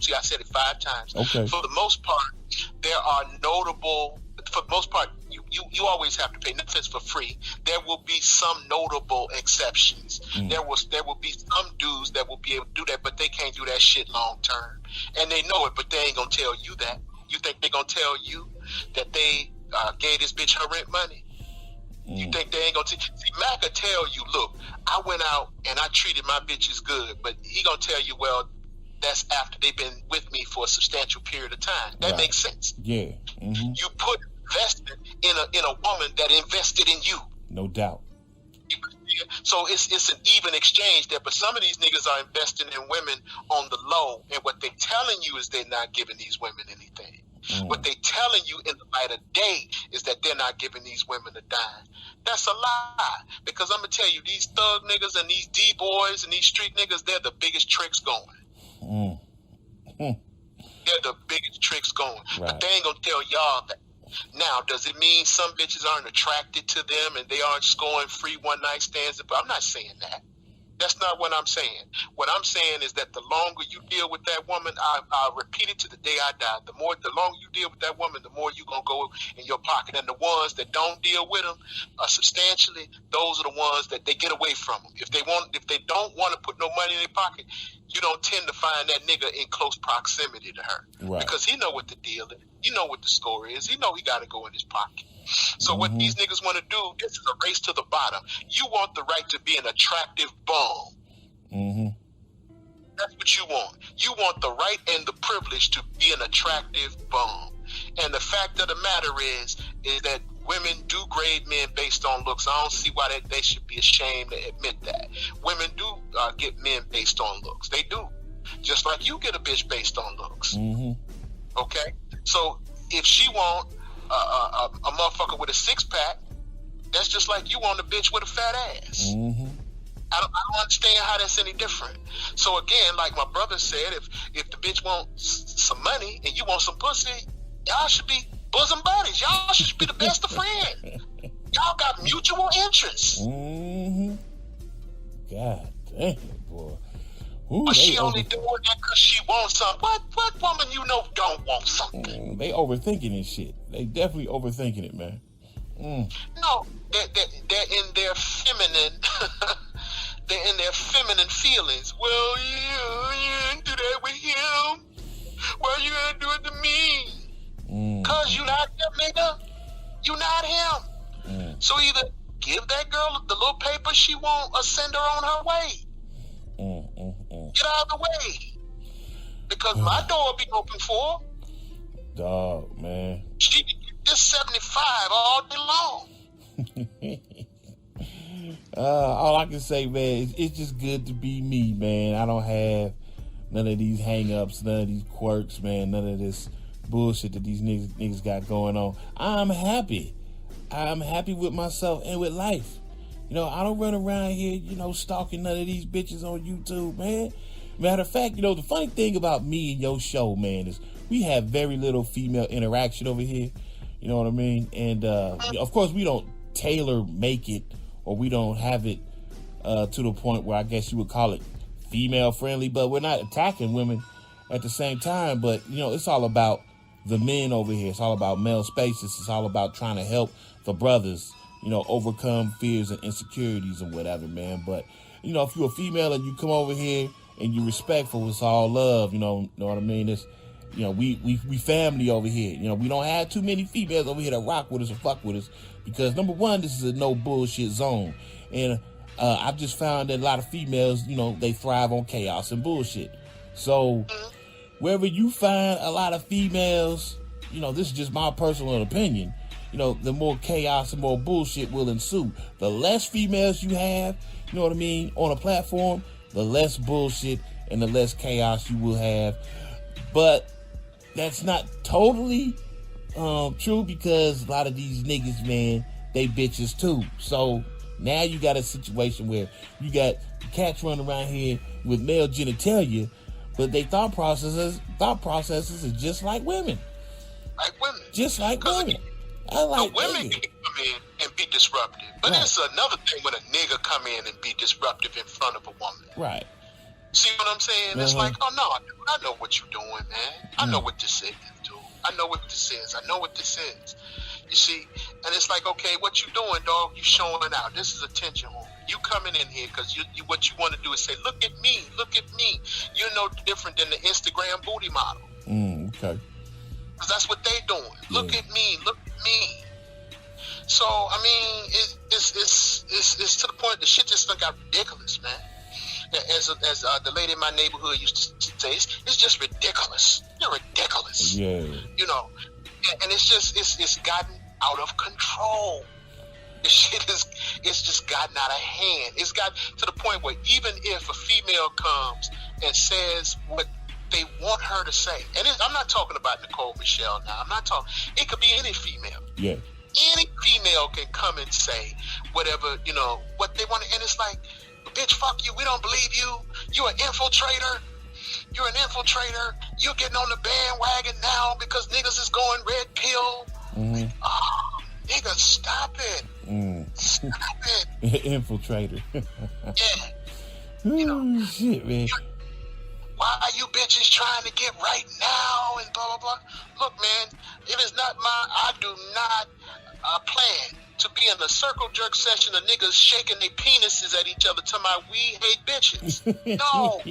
Speaker 7: see, I said it 5 times.
Speaker 6: Okay.
Speaker 7: For the most part, there are notable... For the most part, you always have to pay. Nothing's for free. There will be some notable exceptions. There will be some dudes that will be able to do that, but they can't do that shit long term. And they know it, but they ain't gonna tell you that. You think they gonna tell you that they gave this bitch her rent money? You think they ain't gonna see, Mac will tell you, look, I went out and I treated my bitches good, but he gonna tell you, well, that's after they've been with me for a substantial period of time. That makes sense.
Speaker 6: Yeah. Mm-hmm.
Speaker 7: You put investment in a woman that invested in you.
Speaker 6: No doubt.
Speaker 7: So it's an even exchange there. But some of these niggas are investing in women on the low, and what they're telling you is they're not giving these women anything. What they're telling you in the light of day is that they're not giving these women a dime. That's a lie. Because I'm going to tell you, these thug niggas and these D-boys and these street niggas, they're the biggest tricks going. They're the biggest tricks going. Right. But they ain't going to tell y'all that. Now, does it mean some bitches aren't attracted to them and they aren't scoring free one-night stands? But I'm not saying that. That's not what I'm saying. What I'm saying is that the longer you deal with that woman, I'll repeat it to the day I die. The longer you deal with that woman, the more you're going to go in your pocket. And the ones that don't deal with them substantially, those are the ones that they get away from them. If they don't want to put no money in their pocket, you don't tend to find that nigga in close proximity to her. Right. Because he know what the deal is. He know what the score is. He know he got to go in his pocket. So what these niggas want to do, this is a race to the bottom. You want the right to be an attractive bum. That's what you want. You want the right and the privilege to be an attractive bum. And the fact of the matter is that women do grade men based on looks. I don't see why they should be ashamed to admit that. Women do get men based on looks. They do. Just like you get a bitch based on looks. Okay? So if she want a motherfucker with a six-pack, that's just like you want a bitch with a fat ass. I don't understand how that's any different. So again, like my brother said, if the bitch wants some money and you want some pussy, y'all should be bosom buddies. Y'all should be the best of friends. Y'all got mutual interests.
Speaker 6: God damn, boy.
Speaker 7: Ooh, but she only doing that because she wants something. What woman you know don't want something?
Speaker 6: They overthinking this shit. They definitely overthinking it, man.
Speaker 7: No, they're in their feminine. They're in their feminine feelings. Well, you didn't do that with him. Why you gonna do it to me? Cause you not that nigga. You So either give that girl the little paper she want or send her on her way. Get out of the way. Because my door will be open for her.
Speaker 6: Dog, man.
Speaker 7: She can get this 75 all day long.
Speaker 6: All I can say, man, it's just good to be me, man. I don't have none of these hang-ups, none of these quirks, man, none of this bullshit that these niggas got going on. I'm happy. I'm happy with myself and with life. You know, I don't run around here, you know, stalking none of these bitches on YouTube, man. Matter of fact, you know, the funny thing about me and your show, man, is we have very little female interaction over here. You know what I mean? And, of course, we don't tailor make it, or we don't have it to the point where I guess you would call it female friendly, but we're not attacking women at the same time. But, you know, it's all about the men over here. It's all about male spaces. It's all about trying to help the brothers, you know, overcome fears and insecurities and whatever, man. But, you know, if you're a female and you come over here and you're respectful, it's all love, you know what I mean? It's, you know, we family over here. You know, we don't have too many females over here that rock with us or fuck with us because, number one, this is a no bullshit zone. And I've just found that a lot of females, you know, they thrive on chaos and bullshit. So wherever you find a lot of females, you know, this is just my personal opinion, you know, the more chaos and more bullshit will ensue. The less females you have, you know what I mean, on a platform, the less bullshit and the less chaos you will have. But that's not totally true because a lot of these niggas, man, they bitches too. So now you got a situation where you got cats running around here with male genitalia, but they thought processes are just like women.
Speaker 7: Like women.
Speaker 6: Just like women. I like
Speaker 7: women can come in and be disruptive. But
Speaker 6: right.
Speaker 7: It's another thing when a nigga come in and be disruptive in front of a woman.
Speaker 6: Right.
Speaker 7: See what I'm saying? It's like, oh no, I know what you're doing, man. I know what this is, dude. I know what this is. I know what this is. You see? And it's like, okay, what you doing, dog? You showing out. This is attention whore. You coming in here because you what you want to do is say, look at me, look at me. You're no different than the Instagram booty model.
Speaker 6: Okay.
Speaker 7: Because that's what they doing. Yeah. Look at me, look at me. So, I mean, it's to the point the shit just done got ridiculous, man. As the lady in my neighborhood used to say, it's just ridiculous. You're ridiculous.
Speaker 6: Yeah.
Speaker 7: You know, and it's gotten out of control. The shit it's just gotten out of hand. It's got to the point where even if a female comes and says what they want her to say, and I'm not talking about Nicole Michelle now. I'm not talking. It could be any female.
Speaker 6: Yeah.
Speaker 7: Any female can come and say whatever, you know, what they want to, and it's like, bitch, fuck you. We don't believe you. You're an infiltrator. You're an infiltrator. You're getting on the bandwagon now because niggas is going red pill. Oh, nigga, stop it. Stop it.
Speaker 6: Infiltrator.
Speaker 7: Yeah.
Speaker 6: You
Speaker 7: You know,
Speaker 6: shit, man.
Speaker 7: why are you bitches trying to get right now and blah, blah, blah. Look, man, it is not I do not plan to be in a circle jerk session of niggas shaking their penises at each other talking about we hate bitches. No.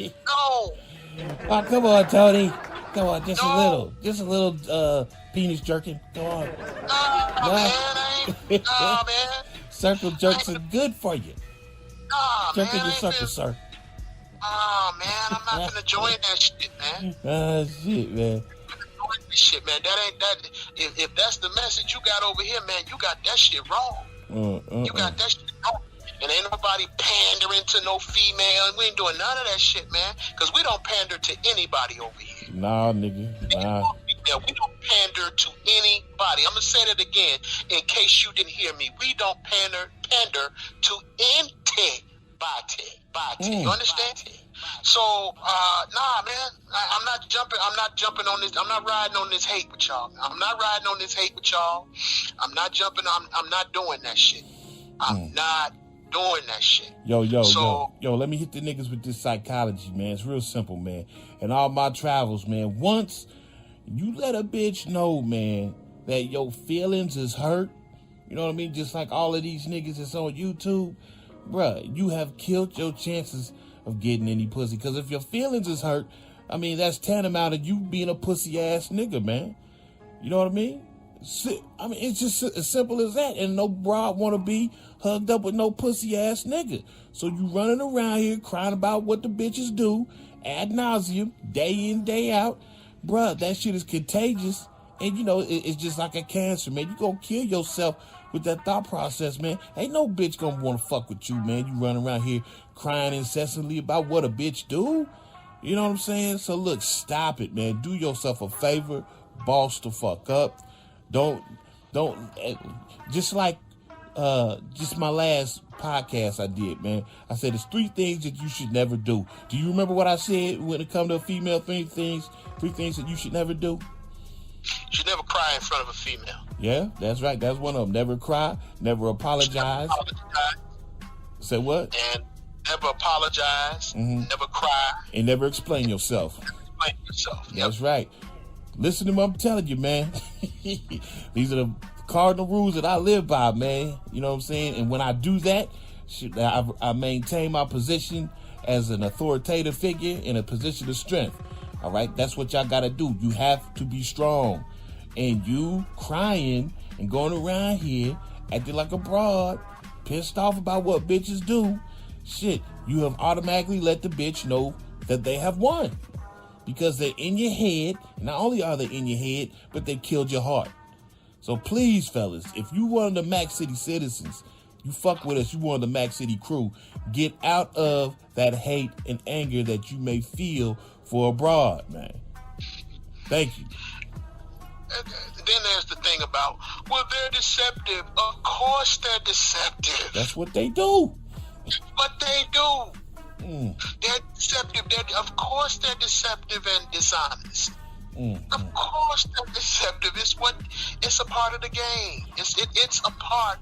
Speaker 6: Oh, come on, Tony. Come on, just a little penis jerking. Come on.
Speaker 7: Nah, man.
Speaker 6: Circle jerks are good for you.
Speaker 7: Nah,
Speaker 6: Jerking
Speaker 7: man.
Speaker 6: your circle, sir.
Speaker 7: Oh, man, I'm not gonna join that shit, man.
Speaker 6: Shit, man.
Speaker 7: Shit, man, that ain't that. If that's the message you got over here, man, you got that shit wrong. You got that shit wrong. And ain't nobody pandering to no female. We ain't doing none of that shit, man. Because we don't pander to anybody over here.
Speaker 6: Nah, nigga. Nah.
Speaker 7: We don't pander to anybody. I'm going to say that again in case you didn't hear me. We don't pander to anybody. You understand? So, nah, man. I'm not jumping on this. I'm not riding on this hate with y'all. I'm not riding on this hate with y'all. I'm not jumping. I'm not doing that shit. I'm not doing that shit.
Speaker 6: Yo, let me hit the niggas with this psychology, man. It's real simple, man. In all my travels, man, once you let a bitch know, man, that your feelings is hurt, you know what I mean? Just like all of these niggas that's on YouTube, bruh, you have killed your chances of getting any pussy. Because if your feelings is hurt, I mean, that's tantamount to you being a pussy ass nigga, man. You know what I mean? I mean, it's just as simple as that. And no broad want to be hugged up with no pussy ass nigga. So you running around here crying about what the bitches do ad nauseum, day in, day out. Bruh, that shit is contagious. And, you know, it's just like a cancer, man. You gonna kill yourself with that thought process, man. Ain't no bitch gonna want to fuck with you, man. You run around here crying incessantly about what a bitch do. You know what I'm saying? So, look, stop it, man. Do yourself a favor. Boss the fuck up. Don't, just like, just my last podcast I did, man. I said there's 3 things that you should never do. Do you remember what I said when it comes to a female? 3 things that you should never do?
Speaker 7: You should never cry in front of a female.
Speaker 6: Yeah, that's right. That's one of them. Never cry, never apologize. Say what?
Speaker 7: And never apologize, never cry.
Speaker 6: And never explain yourself. That's right. Listen to what I'm telling you, man. These are the cardinal rules that I live by, man. You know what I'm saying? And when I do that, I maintain my position as an authoritative figure in a position of strength. All right? That's what y'all got to do. You have to be strong. And you crying and going around here acting like a broad, pissed off about what bitches do, shit, you have automatically let the bitch know that they have won. Because they're in your head. Not only are they in your head, but they killed your heart. So please, fellas, if you one of the Mackcity citizens, you fuck with us, you one of the Mackcity crew, get out of that hate and anger that you may feel for a broad, man. Thank you.
Speaker 7: Then there's the thing about, well, they're deceptive. Of course they're deceptive.
Speaker 6: That's what they do.
Speaker 7: But they do. They're deceptive. Of course they're deceptive and dishonest. Of course they're deceptive. It's a part of the game. It's a part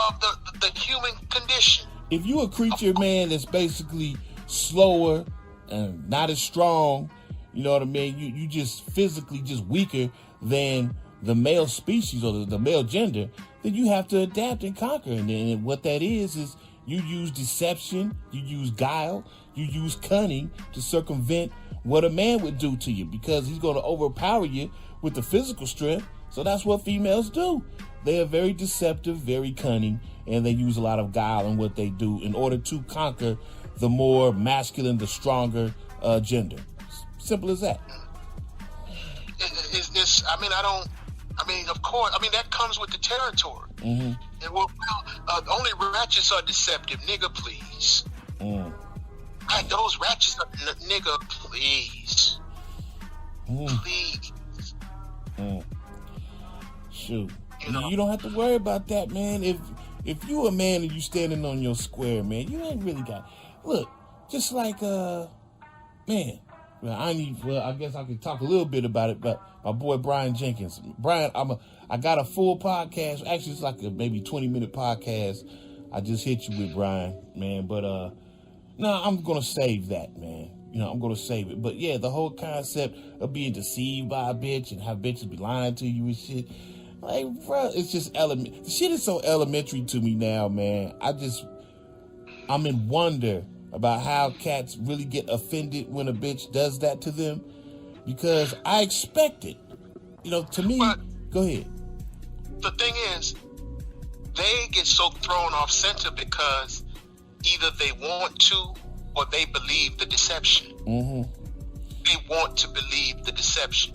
Speaker 7: of the human condition.
Speaker 6: If you a creature, man, that's basically slower and not as strong, you know what I mean? You just physically just weaker than the male species or the male gender, then you have to adapt and conquer. And then what that is you use deception, you use guile, you use cunning to circumvent what a man would do to you, because he's going to overpower you with the physical strength. So that's what females do. They are very deceptive, very cunning, and they use a lot of guile in what they do in order to conquer the more masculine, the stronger gender. Simple as that.
Speaker 7: Of course, that comes with the territory. And only ratchets are deceptive. Nigga, please. Right, those ratchets are nigga, please. Please.
Speaker 6: Shoot. You don't have to worry about that, man. If you a man and you standing on your square, man, you ain't really got... Look, just like, man... I guess I can talk a little bit about it, but my boy Brian Jenkins. Brian, I got a full podcast. Actually, it's like a maybe 20-minute podcast. I just hit you with Brian, man. But no, I'm gonna save that, man. I'm gonna save it. But yeah, the whole concept of being deceived by a bitch and how bitches be lying to you and shit, like, bro, it's just the shit is so elementary to me now, man. I'm in wonder about how cats really get offended when a bitch does that to them, because I expect it. To me, go ahead.
Speaker 7: The thing is, they get so thrown off center because either they want to or they believe the deception. They want to believe the deception.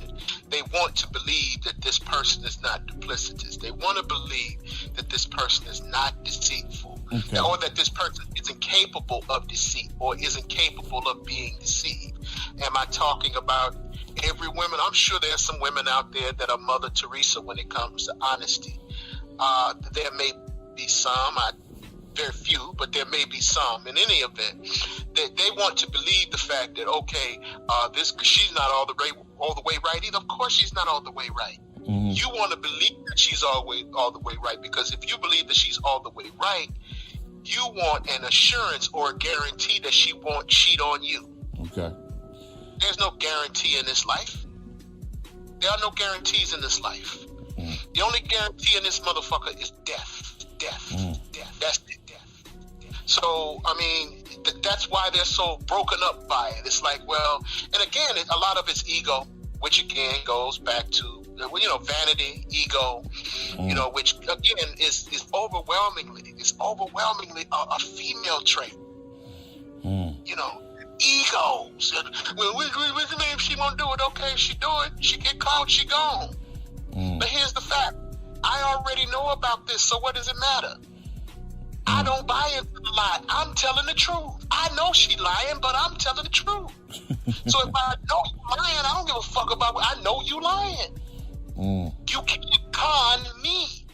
Speaker 7: They want to believe that this person is not duplicitous. They want to believe that this person is not deceitful. Or that this person is incapable of deceit or isn't capable of being deceived. Am I talking about every woman? I'm sure there's some women out there that are Mother Teresa when it comes to honesty. There may be some, very few, but there may be some. In any event, they want to believe the fact that, okay, she's not all the way right either. Of course she's not all the way right. You want to believe that she's all the way right, because if you believe that she's all the way right, you want an assurance or a guarantee that she won't cheat on you. Okay. There's no guarantee in this life. There are no guarantees in this life. The only guarantee in this motherfucker is death. Death. That's it. Death. So, that's why they're so broken up by it. It's like, well, and again, a lot of it's ego, which again goes back to vanity, ego, which again is overwhelmingly a female trait. Egos. If she won't do it, okay, she do it. She get caught, she gone. But here's the fact: I already know about this, so what does it matter? I don't buy into the lie. I'm telling the truth. I know she lying, but I'm telling the truth. So if I know you lying, I don't give a fuck about what I know you lying. You can't con me.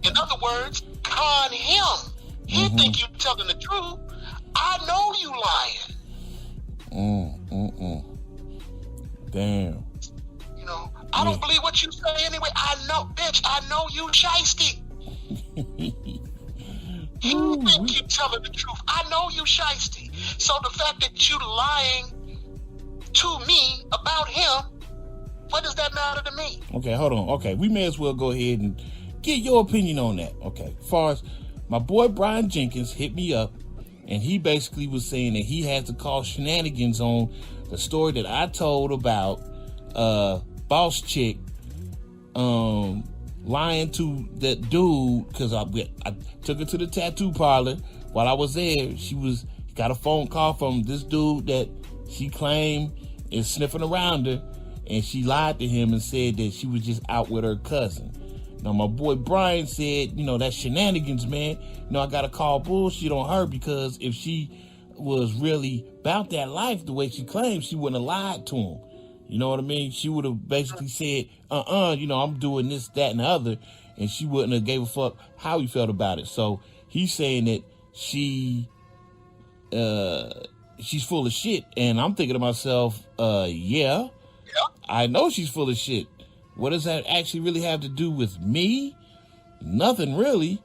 Speaker 7: In other words, con him. He think you telling the truth. I know you lying.
Speaker 6: Damn.
Speaker 7: I don't believe what you say anyway. I know, bitch. I know you shiesty. You think you telling the truth. I know you shiesty. So the fact that you lying to me about him, what does that matter to me?
Speaker 6: Okay, hold on. Okay, we may as well go ahead and get your opinion on that. Okay, as far as my boy Brian Jenkins hit me up, and he basically was saying that he had to call shenanigans on the story that I told about boss chick lying to that dude, because I took her to the tattoo parlor. While I was there, she got a phone call from this dude that she claimed is sniffing around her, and she lied to him and said that she was just out with her cousin. Now my boy Brian said, that's shenanigans, man. I gotta call bullshit on her, because if she was really about that life the way she claims, she wouldn't have lied to him. You know what I mean? She would have basically said, I'm doing this, that, and the other, and she wouldn't have gave a fuck how he felt about it. So he's saying that she's full of shit, and I'm thinking to myself, yeah, I know she's full of shit. What does that actually really have to do with me? Nothing really.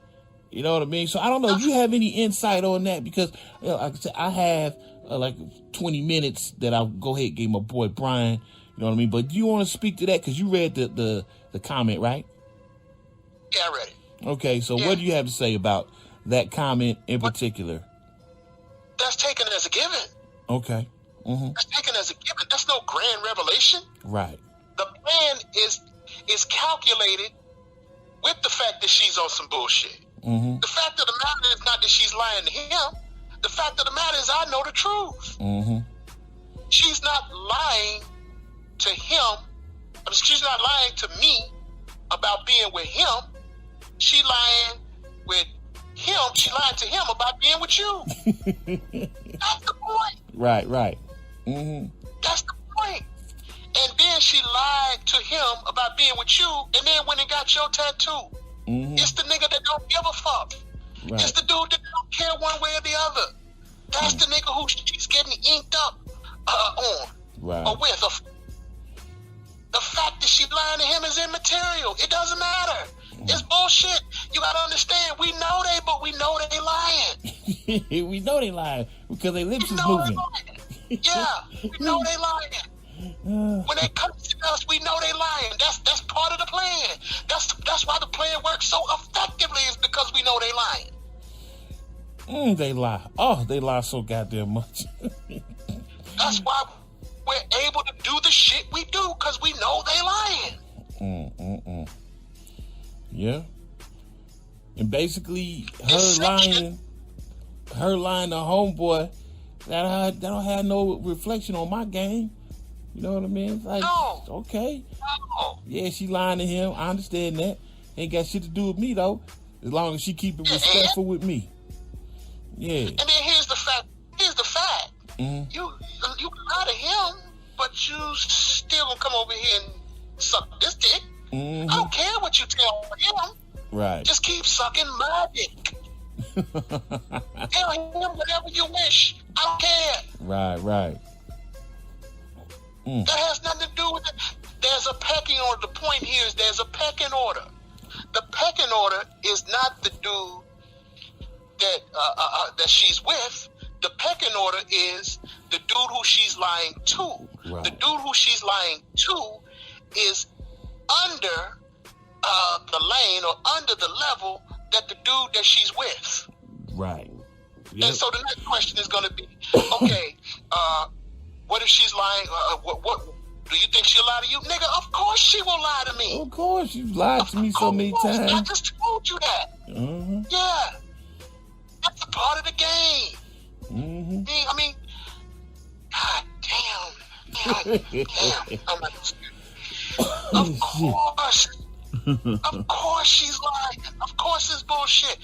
Speaker 6: You know what I mean? So I don't know. Do you have any insight on that? Because like I said, I have like 20 minutes that I'll go ahead and give my boy Brian. You know what I mean? But do you want to speak to that? Because you read the comment, right?
Speaker 7: Yeah, I read it.
Speaker 6: Okay, so what do you have to say about that comment in particular?
Speaker 7: That's taken as a given.
Speaker 6: Okay.
Speaker 7: That's taken as a given. That's no grand revelation.
Speaker 6: Right.
Speaker 7: The plan is calculated with the fact that she's on some bullshit. The fact of the matter is not that she's lying to him. The fact of the matter is I know the truth. She's not lying to him. She's not lying to me about being with him. She lying with him. She lied to him about being with you. That's the point.
Speaker 6: Right.
Speaker 7: That's the point. And then she lied to him about being with you, and then when he got your tattoo, it's the nigga that don't give a fuck. Right. It's the dude that don't care one way or the other. That's the nigga who she's getting inked up on or with. The fact that she's lying to him is immaterial. It doesn't matter. It's bullshit. You gotta understand. We know they lying.
Speaker 6: We know they lying because their lips is moving.
Speaker 7: Yeah, we know they lying. When they come to us, we know they lying. That's part of the plan. That's why the plan works so effectively, is because we know they lying.
Speaker 6: They lie. Oh, they lie so goddamn much.
Speaker 7: That's why we're able to do the shit we do, because we know they lying.
Speaker 6: Yeah. And basically, her lying to homeboy, that don't have no reflection on my game. You know what I mean? It's like, okay.
Speaker 7: No.
Speaker 6: Yeah, she lying to him. I understand that. Ain't got shit to do with me, though. As long as she keep it respectful with me. Yeah. And
Speaker 7: then here's the fact. You lie to him, but you still gonna come over here and suck this dick. I don't care what you tell him.
Speaker 6: Right.
Speaker 7: Just keep sucking my dick. Tell him whatever you wish. I don't care.
Speaker 6: Right.
Speaker 7: That has nothing to do with it. There's a pecking order. The point here is there's a pecking order. The pecking order is not the dude that she's with. The pecking order is the dude who she's lying to. Right. The dude who she's lying to is under the lane or under the level that the dude that she's with.
Speaker 6: Right.
Speaker 7: Yep. And so the next question is going to be, okay, what if she's lying? Do you think she'll lie to you? Nigga, of course she will lie to me.
Speaker 6: Of course, you've lied to me so many times.
Speaker 7: I just told you that.
Speaker 6: Mm-hmm.
Speaker 7: Yeah. That's a part of the game.
Speaker 6: Mm-hmm.
Speaker 7: I mean, God damn. I'm like, of course. Of course she's lying. Of course it's bullshit.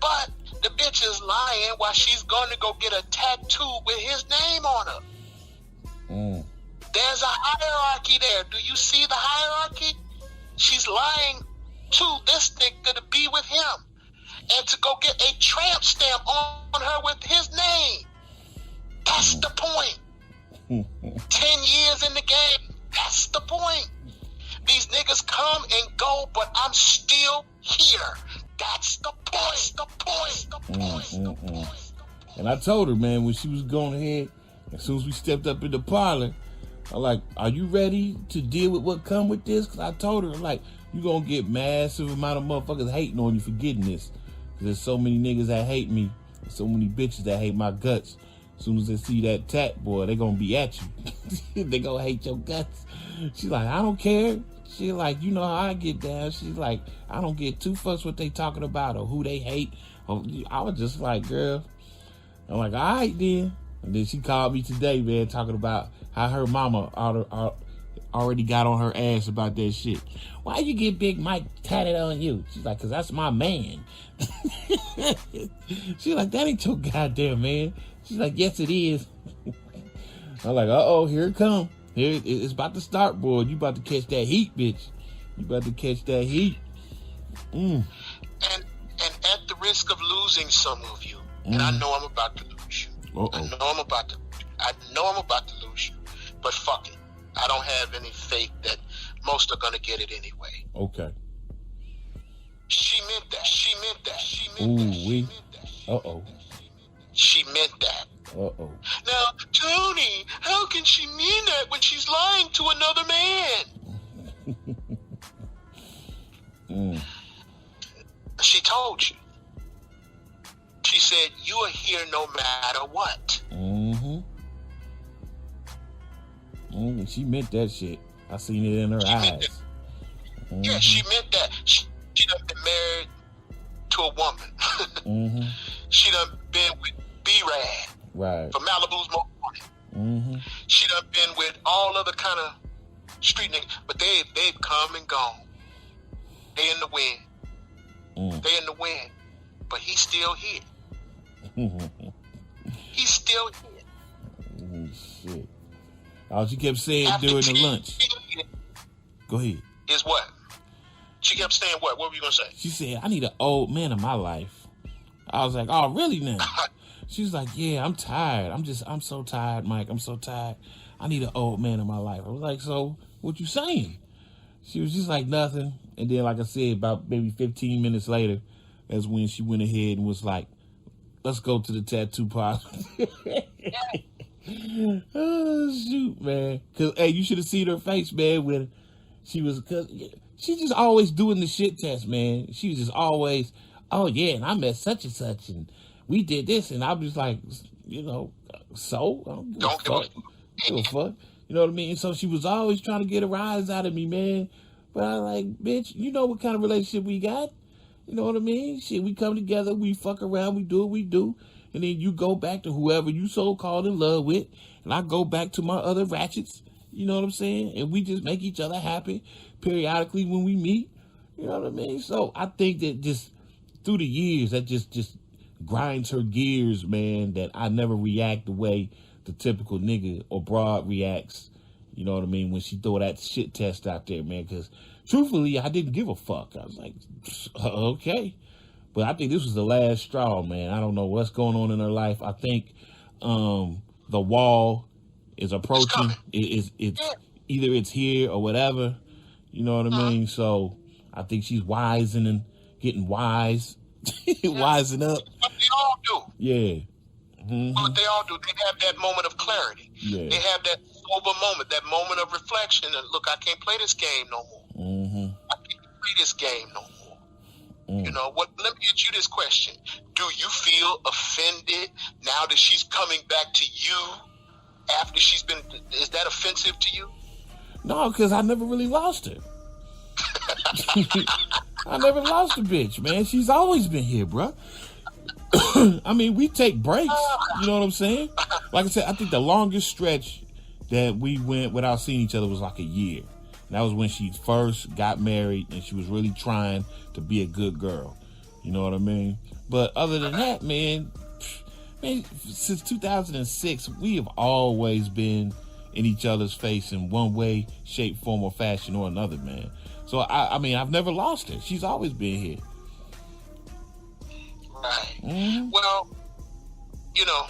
Speaker 7: But the bitch is lying while she's going to go get a tattoo with his name on her.
Speaker 6: Mm.
Speaker 7: There's a hierarchy there. Do you see the hierarchy? She's lying to this nigga to be with him and to go get a tramp stamp on her with his name. That's the point. 10 years in the game. That's the point. These niggas come and go, but I'm still here. That's the point. The point. The point. The point.
Speaker 6: And I told her, man, when she was going ahead, as soon as we stepped up in the parlor, I'm like, are you ready to deal with what come with this? Because I told her, like, you going to get massive amount of motherfuckers hating on you for getting this. Because there's so many niggas that hate me. So many bitches that hate my guts. As soon as they see that tat, boy, they going to be at you. They going to hate your guts. She's like, I don't care. She's like, you know how I get down. She's like, I don't get two fucks what they talking about or who they hate. I was just like, girl. I'm like, all right then. And then she called me today, man, talking about how her mama already got on her ass about that shit. Why you get Big Mike tatted on you? She's like, because that's my man. She's like, that ain't your goddamn man. She's like, yes, it is. I'm like, uh-oh, here it come. Here it's about to start, boy. You about to catch that heat, bitch. You about to catch that heat.
Speaker 7: And at the risk of losing some of you, and I know I'm about to lose you.
Speaker 6: Uh-oh.
Speaker 7: I know I'm about to lose you. But fuck it. I don't have any faith that most are gonna get it anyway.
Speaker 6: Okay.
Speaker 7: She meant that. She meant that. She meant that. She meant that.
Speaker 6: Uh-oh.
Speaker 7: She meant that.
Speaker 6: Uh-oh.
Speaker 7: Now, Tony, how can she mean that when she's lying to another man? She told you. She said, you are here no matter what.
Speaker 6: She meant that shit. I seen it in her eyes.
Speaker 7: Yeah, she meant that. She done been married to a woman. She done been with B-Rad.
Speaker 6: Right.
Speaker 7: For Malibu's Most Wanted. She done been with all other kind of street niggas, but they've come and gone. They in the wind. They in the wind. But he's still here. He's still here.
Speaker 6: Shit. All she kept saying during the lunch. Go ahead.
Speaker 7: Is what? She kept saying what? What were you gonna say?
Speaker 6: She said, I need an old man in my life. I was like, oh, really now? She's like, yeah, I'm tired. I'm so tired, Mike. I'm so tired. I need an old man in my life. I was like, so what you saying? She was just like, nothing. And then, like I said, about maybe 15 minutes later, that's when she went ahead and was like, let's go to the tattoo parlor. Oh, shoot, man. Because, hey, you should have seen her face, man, when she was, because she's just always doing the shit test, man. She was just always, oh, yeah, and I met such and such, and we did this, and I'm just like, you know, so? I don't give a fuck. Give a fuck. You know what I mean? So she was always trying to get a rise out of me, man. But I like, bitch, you know what kind of relationship we got? You know what I mean? Shit, we come together, we fuck around, we do what we do. And then you go back to whoever you so-called in love with. And I go back to my other ratchets. You know what I'm saying? And we just make each other happy periodically when we meet. You know what I mean? So I think that just through the years, that just grinds her gears, man, that I never react the way the typical nigga or broad reacts. You know what I mean? When she throw that shit test out there, man. Because truthfully, I didn't give a fuck. I was like, okay. But I think this was the last straw, man. I don't know what's going on in her life. I think the wall is approaching. It's either it's here or whatever. You know what I mean? So I think she's wising and getting wise, wising up.
Speaker 7: What they all do.
Speaker 6: Yeah.
Speaker 7: What they all do. They have that moment of clarity.
Speaker 6: Yeah.
Speaker 7: They have that sober moment, that moment of reflection. And look, I can't play this game no more. I can't play this game no more. You know what? Let me ask you this question: do you feel offended now that she's coming back to you after she's been? Is that offensive to you?
Speaker 6: No, because I never really lost her. I never lost a bitch, man. She's always been here, bro. I mean, we take breaks. You know what I'm saying? Like I said, I think the longest stretch that we went without seeing each other was like a year. And that was when she first got married and she was really trying to be a good girl. You know what I mean? But other than that, man, since 2006, we have always been in each other's face in one way, shape, form, or fashion or another, man. So, I mean, I've never lost her. She's always been here.
Speaker 7: Right.
Speaker 6: Mm-hmm.
Speaker 7: Well, you know,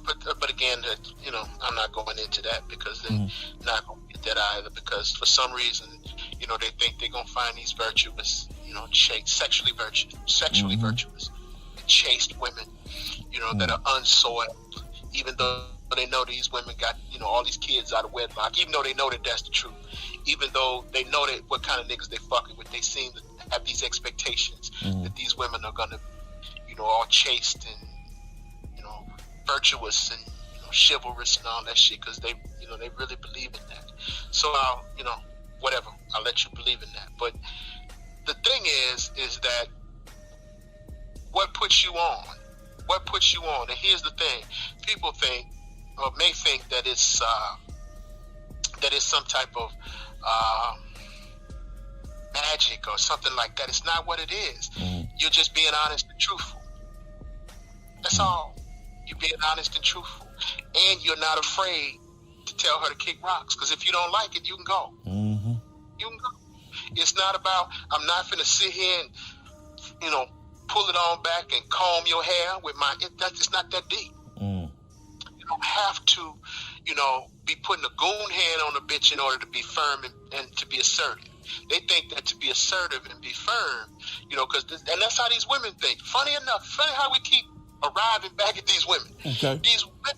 Speaker 7: but again, you know, I'm not going into that because they're not going to get that either. Because for some reason, you know, they think they're going to find these virtuous, you know, sexually virtuous, chaste women, you know, that are unsoiled, even though they know these women got, you know, all these kids out of wedlock, even though they know that that's the truth, even though they know that what kind of niggas they fucking with, they seem to have these expectations that these women are gonna, you know, all chaste and, you know, virtuous and, you know, chivalrous and all that shit, because they, you know, they really believe in that. So I'll, you know, whatever, I'll let you believe in that. But the thing is that what puts you on? What puts you on? And here's the thing: people think, or may think, that it's some type of magic or something like that. It's not what it is. You're just being honest and truthful. That's all. You're being honest and truthful, and you're not afraid to tell her to kick rocks. Because if you don't like it, you can go. You can go. It's not about, I'm not finna sit here and, you know, pull it on back and comb your hair with my. It's not that deep. You don't have to, you know, be putting a goon hand on a bitch in order to be firm and to be assertive. They think that to be assertive and be firm, you know, and that's how these women think. Funny how we keep arriving back at these women. Okay. These women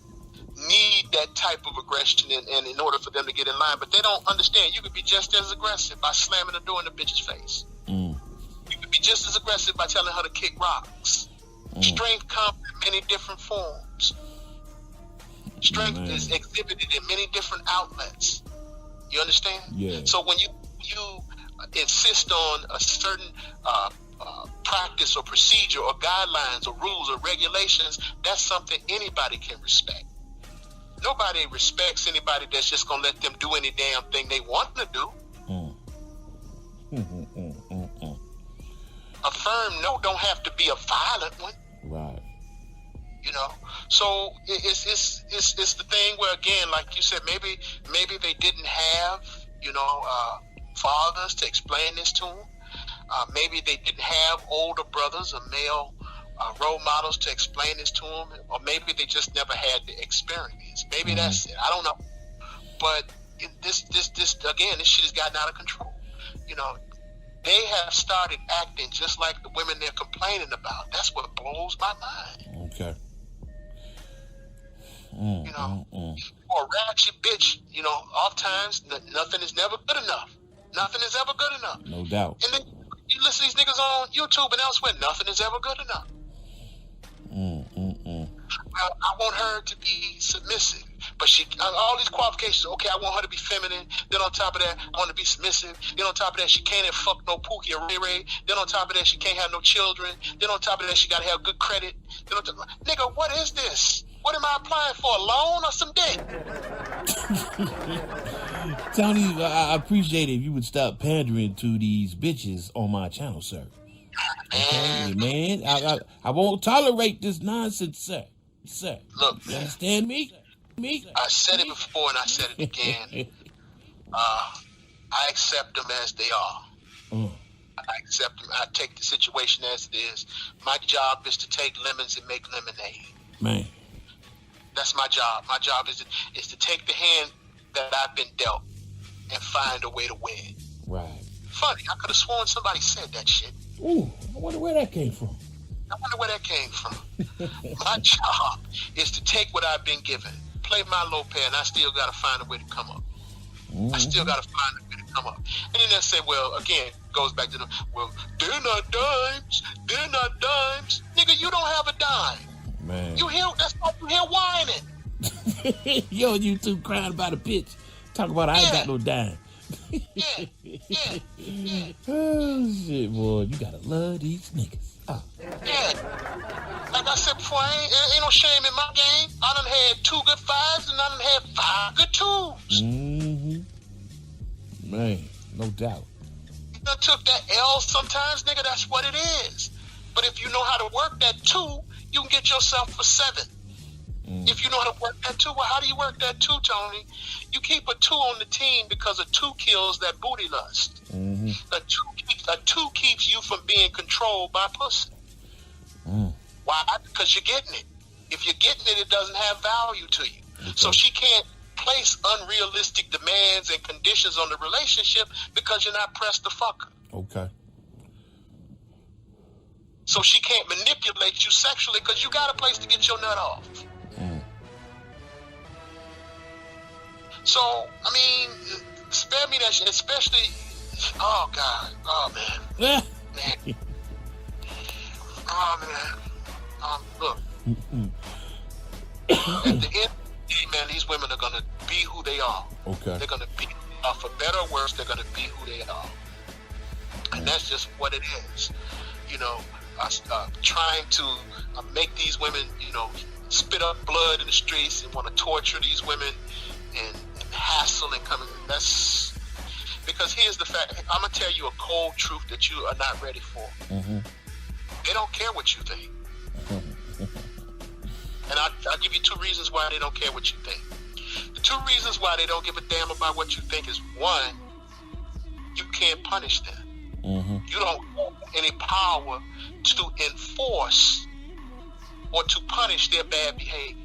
Speaker 7: need that type of aggression and in order for them to get in line, but they don't understand. You could be just as aggressive by slamming the door in the bitch's face. You could be just as aggressive by telling her to kick rocks. Strength comes in many different forms. Strength is exhibited in many different outlets. You understand? Yeah. So when you insist on a certain practice or procedure or guidelines or rules or regulations, that's something anybody can respect. Nobody respects anybody that's just going to let them do any damn thing they want to do. A firm no don't have to be a violent one. Right. You know, so it's the thing where, again, like you said, maybe they didn't have, you know, fathers to explain this to them. Maybe they didn't have older brothers or male role models to explain this to them, or maybe they just never had the experience. Maybe that's it. I don't know. But this again, this shit has gotten out of control. You know, they have started acting just like the women they're complaining about. That's what blows my mind. Okay. You know, for a ratchet bitch, you know, oftentimes nothing is never good enough. Nothing is ever good enough. No doubt. And then you listen to these niggas on YouTube and elsewhere, nothing is ever good enough. Well, I want her to be submissive, but she all these qualifications. Okay, I want her to be feminine. Then on top of that, I want her to be submissive. Then on top of that, she can't have fuck no Pookie or Ray Ray. Then on top of that, she can't have no children. Then on top of that, she got to have good credit. Then on top of, nigga, what is this? What am I applying for? A loan or some dick?
Speaker 6: Tony, I appreciate it if you would stop pandering to these bitches on my channel, sir. Okay, man, I won't tolerate this nonsense, sir. Sir,
Speaker 7: look,
Speaker 6: you understand me?
Speaker 7: I said it before and I said it again. I accept them as they are. I accept them. I take the situation as it is. My job is to take lemons and make lemonade. Man. That's my job. My job is to take the hand that I've been dealt and find a way to win. Right. Funny, I could have sworn somebody said that shit.
Speaker 6: Ooh, I wonder where that came from.
Speaker 7: My job is to take what I've been given, play my low pay, and I still got to find a way to come up. I still got to find a way to come up. And then they say, well, again, goes back to they're not dimes. They're not dimes. Nigga, you don't have a dime. Man. You hear, that's why you hear whining.
Speaker 6: Yo, you two crying about a bitch. Talk about I ain't got no dime.
Speaker 7: Yeah.
Speaker 6: Oh shit, boy, you gotta love these niggas. Oh.
Speaker 7: Yeah. Like I said before, ain't no shame in my game. I done had 2 good 5s and I done had 5 good 2s.
Speaker 6: Mm-hmm. Man, no doubt.
Speaker 7: I took that L sometimes, nigga, that's what it is. But if you know how to work that 2, you can get yourself a 7. If you know how to work that 2, well, how do you work that 2, Tony? You keep a 2 on the team because a 2 kills that booty lust. Mm-hmm. A 2 keeps you from being controlled by pussy. Why? Because you're getting it. If you're getting it, it doesn't have value to you. Okay. So she can't place unrealistic demands and conditions on the relationship because you're not pressed to fuck her.
Speaker 6: Okay.
Speaker 7: So she can't manipulate you sexually because you got a place to get your nut off. So, I mean, spare me that shit, especially, oh, God, oh, man. Man. Oh, man. Look. At the end of the day, man, these women are going to be who they are. Okay. They're going to be, for better or worse, they're going to be who they are. And that's just what it is. You know, trying to make these women, you know, spit up blood in the streets and want to torture these women and hassle and come in. That's because here's the fact. I'm going to tell you a cold truth that you are not ready for. Mm-hmm. They don't care what you think. And I'll give you 2 reasons why they don't care what you think. The 2 reasons why they don't give a damn about what you think is, 1, you can't punish them. Mm-hmm. You don't have any power to enforce or to punish their bad behavior.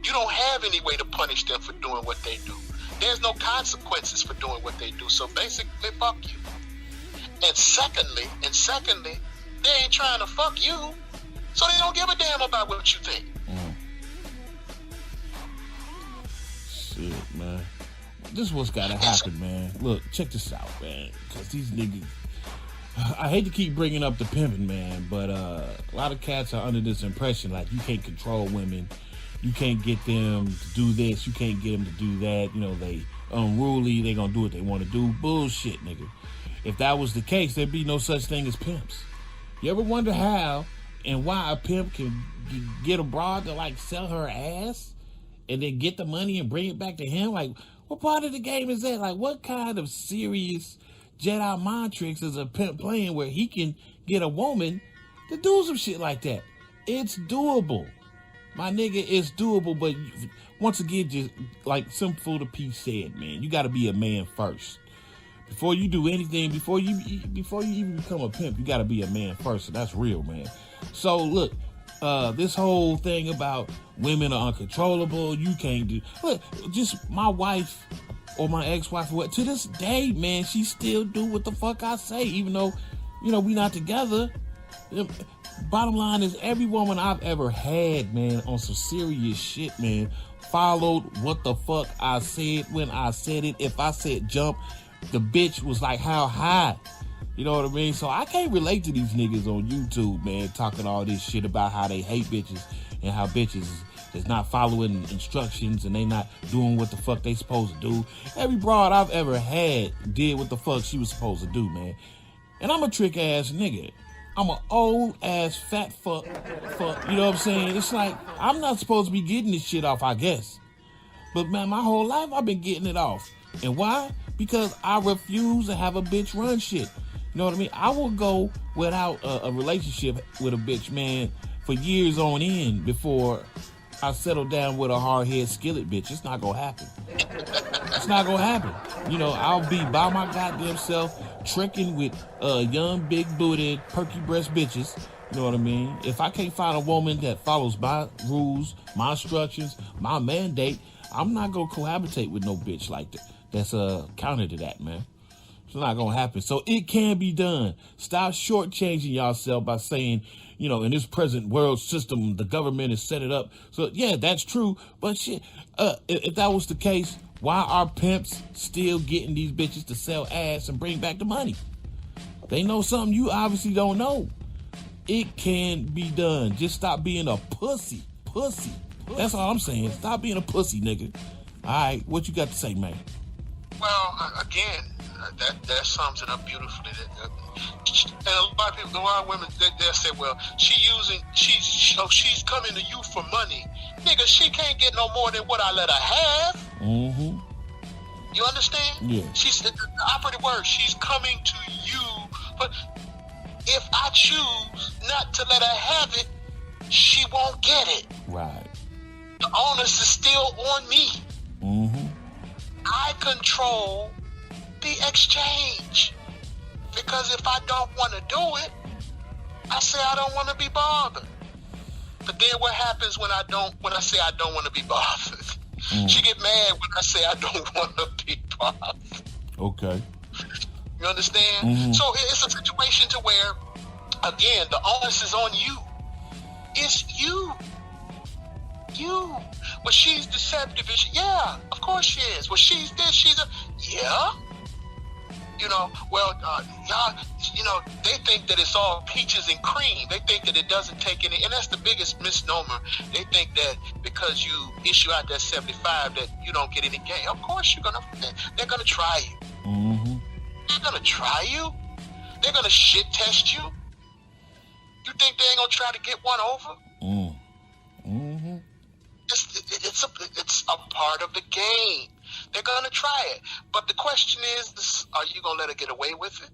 Speaker 7: You don't have any way to punish them for doing what they do. There's no consequences for doing what they do. So basically, fuck you. And secondly, they ain't trying to fuck you, so they don't give a damn about what you think.
Speaker 6: Shit, man. This is what's gotta happen, man. Look, check this out, man. Because these niggas, I hate to keep bringing up the pimping, man, but a lot of cats are under this impression like you can't control women. You can't get them to do this. You can't get them to do that. You know, they unruly. They gonna do what they want to do. Bullshit, nigga. If that was the case, there'd be no such thing as pimps. You ever wonder how and why a pimp can get a broad to, like, sell her ass and then get the money and bring it back to him? Like, what part of the game is that? Like, what kind of serious Jedi mind tricks is a pimp playing where he can get a woman to do some shit like that? It's doable. My nigga, it's doable, but once again, just like Simple to P said, man, you got to be a man first. Before you do anything, before you even become a pimp, you got to be a man first, and that's real, man. So, look, this whole thing about women are uncontrollable, you can't do... Look, just my wife or my ex-wife, to this day, man, she still do what the fuck I say, even though, you know, we not together. Bottom line is, every woman I've ever had, man, on some serious shit, man, followed what the fuck I said when I said it. If I said jump, the bitch was like, how high? You know what I mean? So I can't relate to these niggas on YouTube, man, talking all this shit about how they hate bitches and how bitches is not following instructions and they not doing what the fuck they supposed to do. Every broad I've ever had did what the fuck she was supposed to do, man. And I'm a trick ass nigga. I'm an old ass fat fuck, you know what I'm saying? It's like, I'm not supposed to be getting this shit off, I guess. But man, my whole life I've been getting it off. And why? Because I refuse to have a bitch run shit. You know what I mean? I will go without a relationship with a bitch, man, for years on end before I settle down with a hard-head skillet bitch. It's not gonna happen. It's not gonna happen. You know, I'll be by my goddamn self tricking with young, big-booted, perky-breast bitches. You know what I mean? If I can't find a woman that follows my rules, my instructions, my mandate, I'm not gonna cohabitate with no bitch like that. That's counter to that, man. It's not gonna happen. So it can be done. Stop shortchanging yourself by saying, you know, in this present world system, the government has set it up. So yeah, that's true. But shit, if that was the case, why are pimps still getting these bitches to sell ass and bring back the money? They know something you obviously don't know. It can be done. Just stop being a pussy. That's all I'm saying. Stop being a pussy, nigga. All right, what you got to say, man?
Speaker 7: Well, again, that sums it up beautifully. And a lot of women, they'll say, well, she's coming to you for money. Nigga, she can't get no more than what I let her have.
Speaker 6: Mm-hmm.
Speaker 7: You understand?
Speaker 6: Yeah.
Speaker 7: She's the operative word. She's coming to you. But if I choose not to let her have it, she won't get it.
Speaker 6: Right.
Speaker 7: The onus is still on me.
Speaker 6: Mm-hmm.
Speaker 7: I control the exchange. Because if I don't want to do it, I say I don't want to be bothered. But then what happens when I say I don't want to be bothered? She get mad when I say I don't want to be bothered. Okay. You understand?
Speaker 6: Mm-hmm.
Speaker 7: So it's a situation to where, again, the onus is on you. It's you. You. Well, she's deceptive. Yeah, of course she is. Well, she's this, yeah. You know, well, y'all, they think that it's all peaches and cream. They think that it doesn't take any, and that's the biggest misnomer. They think that because you issue out that 75 that you don't get any gain. Of course they're gonna try you.
Speaker 6: Mm-hmm.
Speaker 7: They're gonna try you. They're gonna shit test you. You think they ain't gonna try to get one over?
Speaker 6: Mm-hmm.
Speaker 7: It's a part of the game. They're gonna try it, but the question is, are you gonna let her get away with it?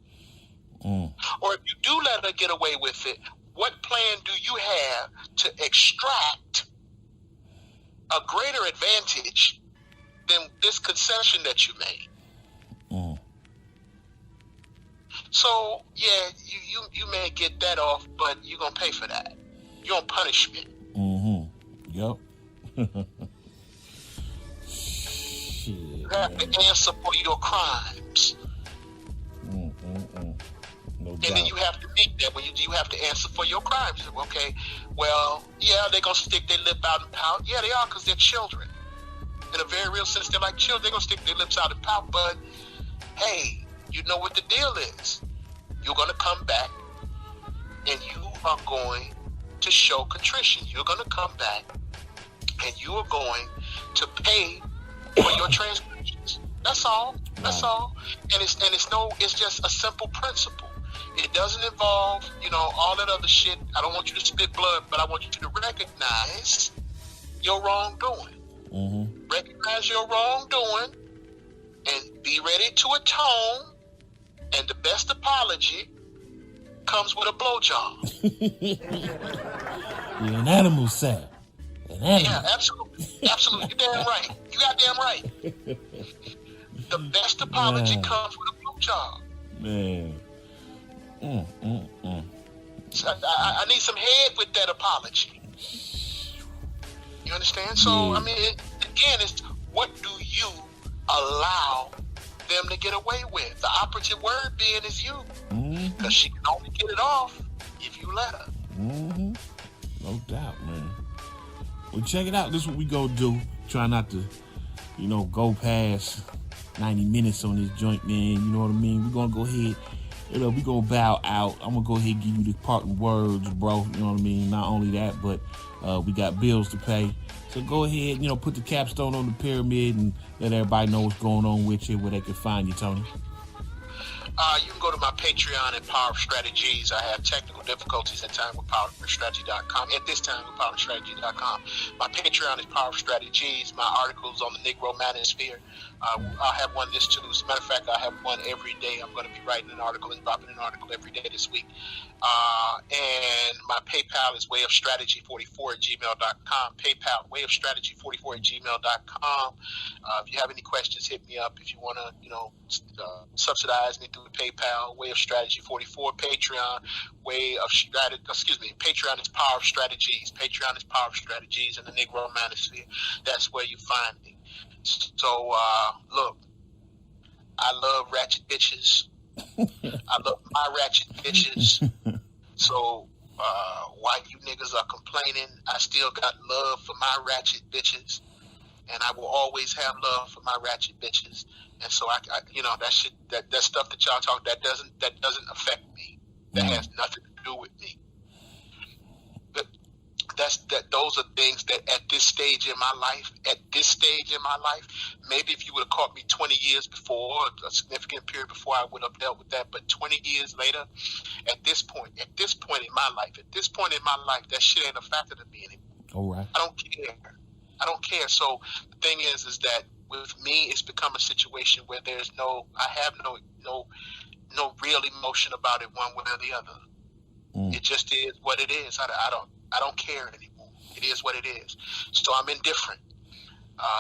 Speaker 7: Or if you do let her get away with it, what plan do you have to extract a greater advantage than this concession that you made? So yeah, you may get that off, but you're gonna pay for that. You're on punishment.
Speaker 6: Yep.
Speaker 7: You have to answer for your crimes.
Speaker 6: No
Speaker 7: and
Speaker 6: doubt.
Speaker 7: then you have to meet that when you have to answer for your crimes. Okay, well, yeah, they're going to stick their lip out and pout. Yeah, they are, because they're children. In a very real sense, they're like children. They're going to stick their lips out and pout, but hey, you know what the deal is. You're going to come back and you are going to show contrition. You're going to come back and you are going to pay for your transgressions. That's all. That's all. And it's just a simple principle. It doesn't involve, all that other shit. I don't want you to spit blood, but I want you to recognize your wrongdoing. Recognize your wrongdoing and be ready to atone. And the best apology comes with a blowjob.
Speaker 6: You're an animal, sir. An animal.
Speaker 7: Yeah, absolutely. Absolutely. You're damn right. You goddamn right. The best apology comes with a blowjob.
Speaker 6: Man.
Speaker 7: So I need some head with that apology. You understand? So, I mean, again, it's what do you allow them to get away with? The operative word being is you. Because she can only get it off if you let her.
Speaker 6: No doubt, man. Well, check it out. This is what we gonna do. Try not to, go past 90 minutes on this joint, man. You know what I mean? We're gonna go ahead. We gonna bow out. I'm gonna go ahead and give you the parting words, bro. You know what I mean? Not only that, but we got bills to pay. So go ahead, put the capstone on the pyramid and let everybody know what's going on with you, where they can find you, Tony.
Speaker 7: You can go to my Patreon at Power of Strategies. I have technical difficulties at times with powerstrategy.com. At this time with powerstrategy.com. My Patreon is Power of Strategies. My articles on the Negro Manosphere. I'll have one this too. As a matter of fact, I have one every day. I'm going to be writing an article and dropping an article every day this week. And my PayPal is wayofstrategy44@gmail.com. PayPal, wayofstrategy44@gmail.com. If you have any questions, hit me up. If you want to, subsidize me through PayPal, Way of Strategy 44. Patreon, Patreon is Power of Strategies. Patreon is Power of Strategies in the Negro Manosphere. That's where you find me. So, look, I love ratchet bitches. I love my ratchet bitches. So, while you niggas are complaining, I still got love for my ratchet bitches. And I will always have love for my ratchet bitches. And so that stuff that y'all talk, that doesn't affect me. That has nothing to do with me. But those are things that at this stage in my life, maybe if you would have caught me 20 years before, a significant period before, I would have dealt with that. But 20 years later, at this point in my life, that shit ain't a factor to me anymore.
Speaker 6: All right.
Speaker 7: I don't care. So the thing is that with me, it's become a situation where I have no real emotion about it one way or the other. It just is what it is. I don't care anymore. It is what it is. So I'm indifferent.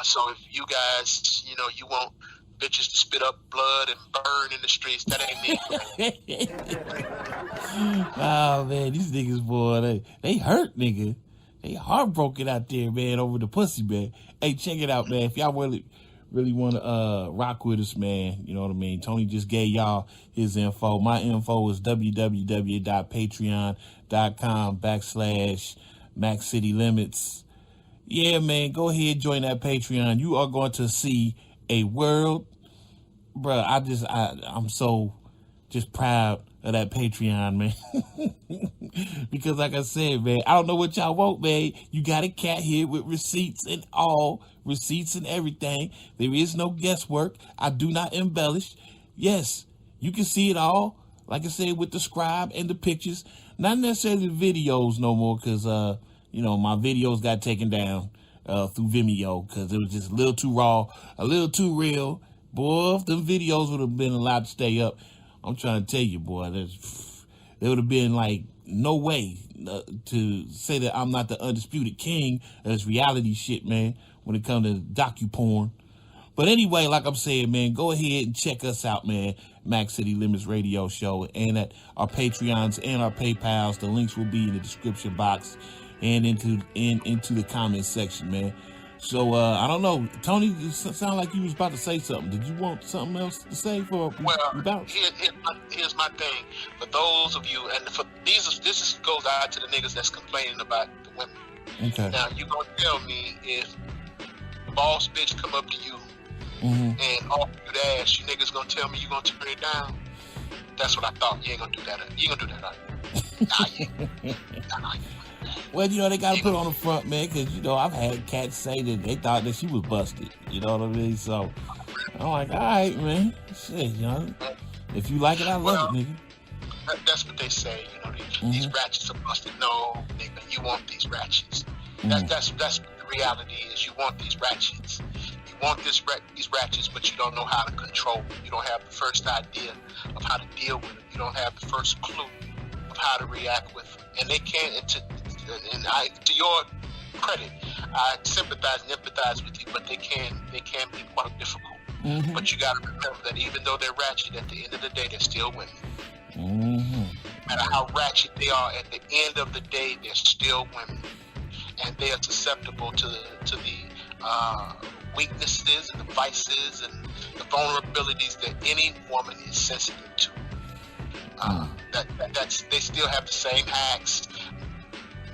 Speaker 7: So if you guys, you want bitches to spit up blood and burn in the streets, that ain't me.
Speaker 6: Oh man, these niggas, boy, they hurt, nigga. They heartbroken out there, man, over the pussy, man. Hey, check it out, man. If y'all really want to rock with us, man, you know what I mean? Tony just gave y'all his info. My info is www.patreon.com/Mackcity Limits. Yeah, man, go ahead, join that Patreon. You are going to see a world, bro. I'm so just proud of that Patreon, man. Because like I said, man, I don't know what y'all want, man. You got a cat here with receipts and everything. There is no guesswork. I do not embellish. Yes, you can see it all. Like I said, with the scribe and the pictures. Not necessarily the videos no more, because, my videos got taken down through Vimeo because it was just a little too raw, a little too real. Boy, if them videos would have been allowed to stay up, I'm trying to tell you, boy, there would have been like no way to say that I'm not the undisputed king of this reality shit, man, when it comes to docu-porn. But anyway, like I'm saying, man, go ahead and check us out, man. Mackcity Limits Radio Show, and at our Patreons and our PayPals. The links will be in the description box and into the comment section, man. So I don't know, Tony. You sound like you was about to say something. Did you want something else to say for about?
Speaker 7: Here's my thing. For those of you, and for this goes out to the niggas that's complaining about the women.
Speaker 6: Okay.
Speaker 7: Now you gonna tell me if boss bitch come up to you and offer you the ass, you niggas gonna tell me you gonna turn it down? That's what I thought. You ain't gonna do that. You ain't gonna do that, are you? Nah,
Speaker 6: Well, they got to put on the front, man, because, I've had cats say that they thought that she was busted. You know what I mean? So, I'm like, all right, man. Shit, if you like it, I love it, nigga.
Speaker 7: That's what they say, these ratchets are busted. No, nigga, you want these ratchets. That's what the reality is. You want these ratchets. You want these ratchets, but you don't know how to control them. You don't have the first idea of how to deal with them. You don't have the first clue of how to react with them. And they can't, to your credit, I sympathize and empathize with you, but they can be quite difficult. But you got to remember that even though they're ratchet, at the end of the day, they're still women. No matter how ratchet they are, at the end of the day, they're still women, and they are susceptible to the weaknesses and the vices and the vulnerabilities that any woman is sensitive to. They still have the same acts.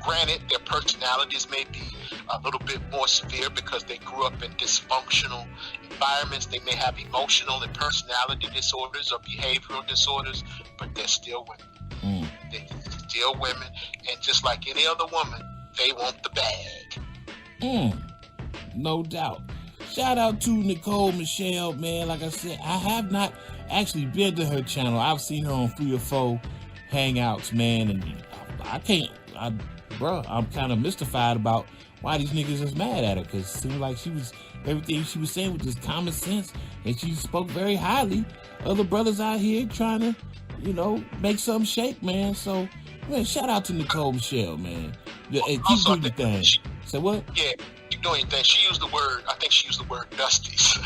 Speaker 7: Granted, their personalities may be a little bit more severe because they grew up in dysfunctional environments. They may have emotional and personality disorders or behavioral disorders, but they're still women. They're still women, and just like any other woman, they want the bag.
Speaker 6: No doubt. Shout out to Nicole Michelle, man. Like I said, I have not actually been to her channel. I've seen her on 3 or 4 hangouts, man, and I'm kind of mystified about why these niggas is mad at her, because it seemed like everything she was saying was just common sense, and she spoke very highly of the brothers out here trying to, make something shake, man. So, man, shout out to Nicole Michelle, man. Yeah, keep doing your thing. Say what?
Speaker 7: Yeah, keep doing your thing. I think she used the word dusties.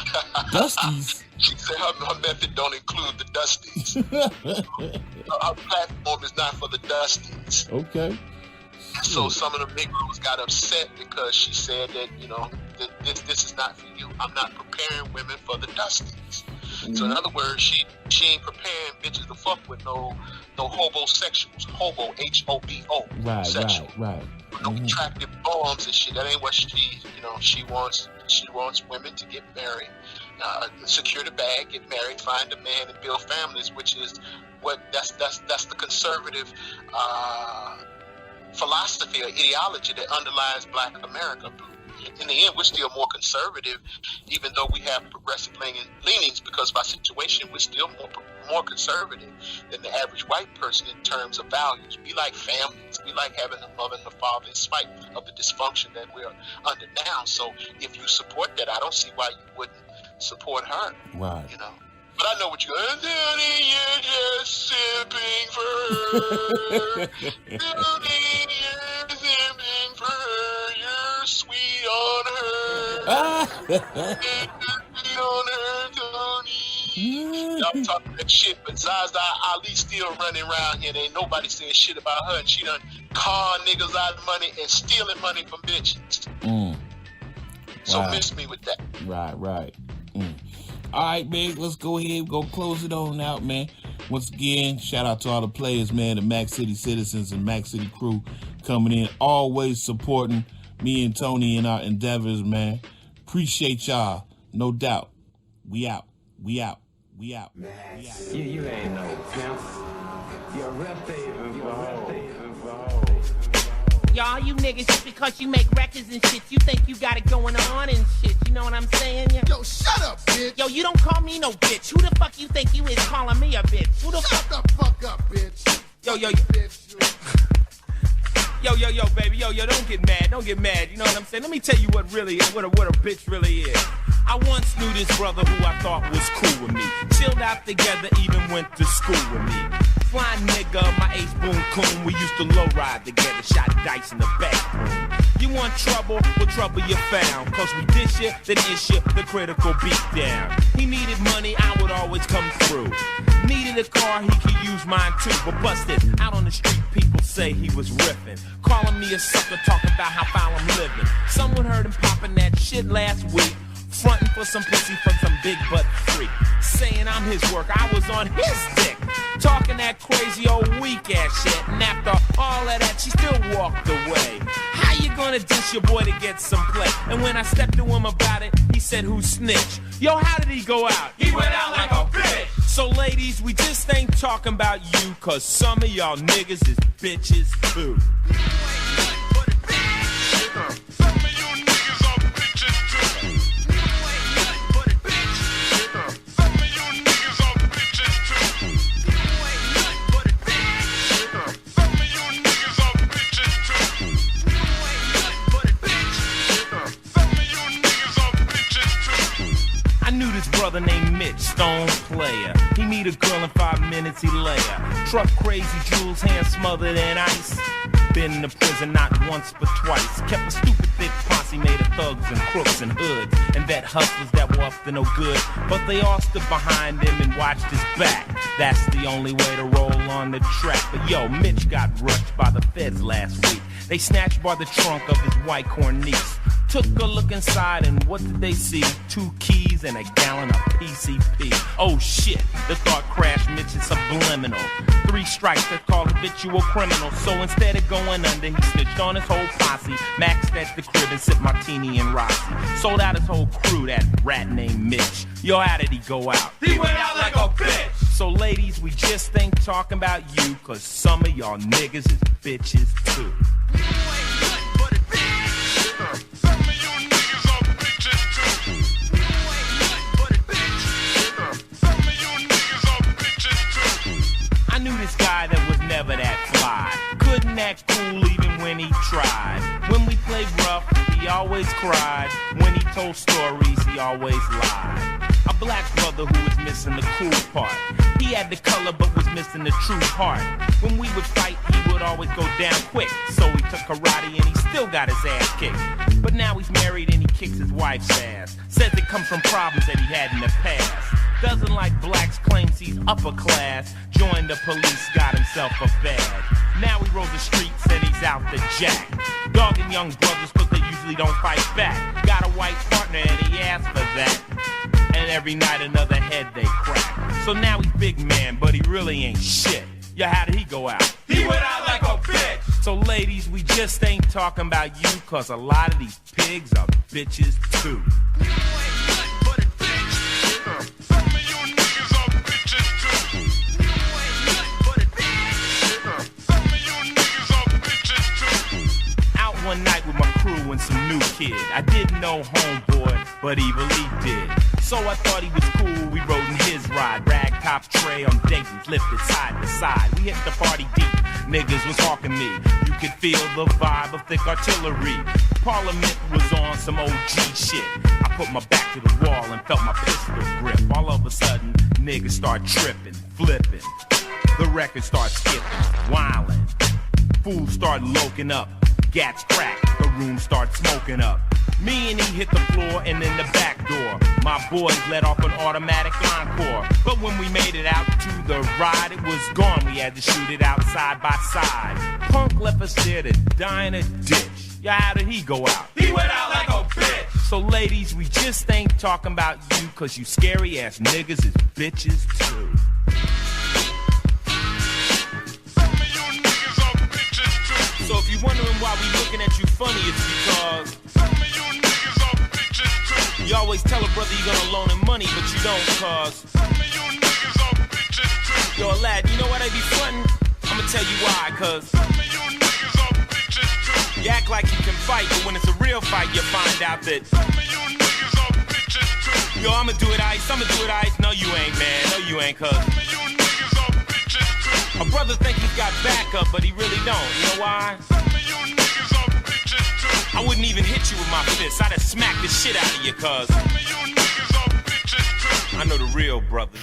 Speaker 6: Dusties?
Speaker 7: She said her method don't include the dusties. Her platform is not for the dusties.
Speaker 6: Okay.
Speaker 7: So some of the Negroes got upset because she said that, this is not for you. I'm not preparing women for the dusties. So in other words, she ain't preparing bitches to fuck with no hobosexuals. Hobo, H-O-B-O. Sexual.
Speaker 6: Right.
Speaker 7: No attractive bombs and shit. That ain't what she wants. She wants women to get married, secure the bag, get married, find a man, and build families, which is that's the conservative philosophy or ideology that underlies Black America. In the end, we're still more conservative, even though we have progressive leanings because of our situation. We're still more conservative than the average white person in terms of values. We like families. We like having a mother and a father in spite of the dysfunction that we're under now. So if you support that, I don't see why you wouldn't support her.
Speaker 6: Right.
Speaker 7: You know. But I know what you're you're just simping for her. You're simping for her. You're sweet on her. Sweet on her, Tony. Y'all talking that shit, but Zaza Ali still running around here. Ain't nobody saying shit about her. And she done con niggas out of money and stealing money from bitches. So miss me with that.
Speaker 6: Right. All right, man, let's go ahead. Go close it on out, man. Once again, shout out to all the players, man, the Mackcity citizens and Mackcity crew coming in, always supporting me and Tony in our endeavors, man. Appreciate y'all, no doubt. We out. We out. We out. We out.
Speaker 5: You ain't no pimp. You're rest haven for hoes.
Speaker 8: Y'all, you niggas, just because you make records and shit, you think you got it going on and shit. You know what I'm saying?
Speaker 9: Yo, shut up, bitch.
Speaker 8: Yo, you don't call me no bitch. Who the fuck you think you is calling me a bitch? Who the
Speaker 9: Shut the fuck up, bitch.
Speaker 8: Yo,
Speaker 9: bitch.
Speaker 8: Yo, baby, yo, don't get mad, you know what I'm saying? Let me tell you what a bitch really is. I once knew this brother who I thought was cool with me. Chilled out together, even went to school with me. Fly nigga, my ace boom coon, we used to low ride together, shot dice in the bathroom. You want trouble? Well, trouble you found. Cause we dish you, then issue the critical beat down. He needed money, I would always come through. Needed a car, he could use mine too. But busted out on the street, people say he was riffing. Calling me a sucker, talking about how foul I'm living. Someone heard him popping that shit last week. Frontin' for some pussy from some big butt freak. Saying I'm his work, I was on his dick. Talking that crazy old weak ass shit. And after all of that, she still walked away. How you gonna dish your boy to get some play? And when I stepped to him about it, he said, who snitch? Yo, how did he go out? He went out like a bitch. So ladies, we just ain't talking about you, cause some of y'all niggas is bitches too. Brother named Mitch, stone player. He meet a girl in 5 minutes, he lay her. Truck crazy, jewels, hand smothered in ice. Been in the prison not once but twice. Kept a stupid thick posse made of thugs and crooks and hoods. And vet hustlers that were up to no good. But they all stood behind him and watched his back. That's the only way to roll on the track. But yo, Mitch got rushed by the feds last week. They snatched by the trunk of his white corn niece. Took a look inside and what did they see? 2 keys and a gallon of PCP. Oh shit, the thought crashed Mitch's subliminal. 3 strikes that called habitual criminal. So instead of going under, he snitched on his whole posse. Maxed at the crib and sipped martini and Rossi. Sold out his whole crew, that rat named Mitch. Yo, how did he go out? He went out like a bitch. So ladies, we just ain't talking about you, cause some of y'all niggas is bitches too. I knew this guy that was never that fly. Couldn't act cool even when he tried. When we played rough, he always cried. When he told stories, he always lied. A black brother who was missing the cool part. He had the color but was missing the true heart. When we would fight, he would always go down quick. So he took karate and he still got his ass kicked. But now he's married and he kicks his wife's ass. Says it comes from problems that he had in the past. Doesn't like blacks, claims he's upper class. Joined the police, got himself a badge. Now he rolls the streets and he's out the jack. Dogging young brothers cause they usually don't fight back. Got a white partner and he asked for that. And every night another head they crack. So now he's big man, but he really ain't shit. Yeah, how did he go out? He went out like a bitch. So ladies, we just ain't talking about you, cause a lot of these pigs are bitches too. one night with my crew and some new kid. I didn't know homeboy, but Evil Lee did. So I thought he was cool, we rode in his ride. Rag top tray on Dayton's, lifted side to side. We hit the party deep, niggas was talking me. You could feel the vibe of thick artillery. Parliament was on some OG shit. I put my back to the wall and felt my pistol grip. All of a sudden, niggas start tripping, flipping. The record starts skipping, wildin'. Fools start loking up, gats crack, the room starts smoking up. Me and he hit the floor and then the back door. My boys let off an automatic encore. But when we made it out to the ride, it was gone. We had to shoot it out side by side. Punk left us there to die in a ditch. Yeah, how did he go out?
Speaker 3: He went out like a bitch.
Speaker 8: So ladies, we just ain't talking about you, cause you scary ass niggas is bitches too. So if you're wondering why we looking at you funny, it's because you always tell a brother you're gonna loan him money, but you don't, cause yo, lad, you know what I be frontin'? I'ma tell you why, cause you act like you can fight, but when it's a real fight, you find out that yo, I'ma do it ice, no you ain't, man, no you ain't, cause a brother think he's got backup, but he really don't. You know why? I wouldn't even hit you with my fist. I'd have smacked the shit out of you, cuz I know the real brothers.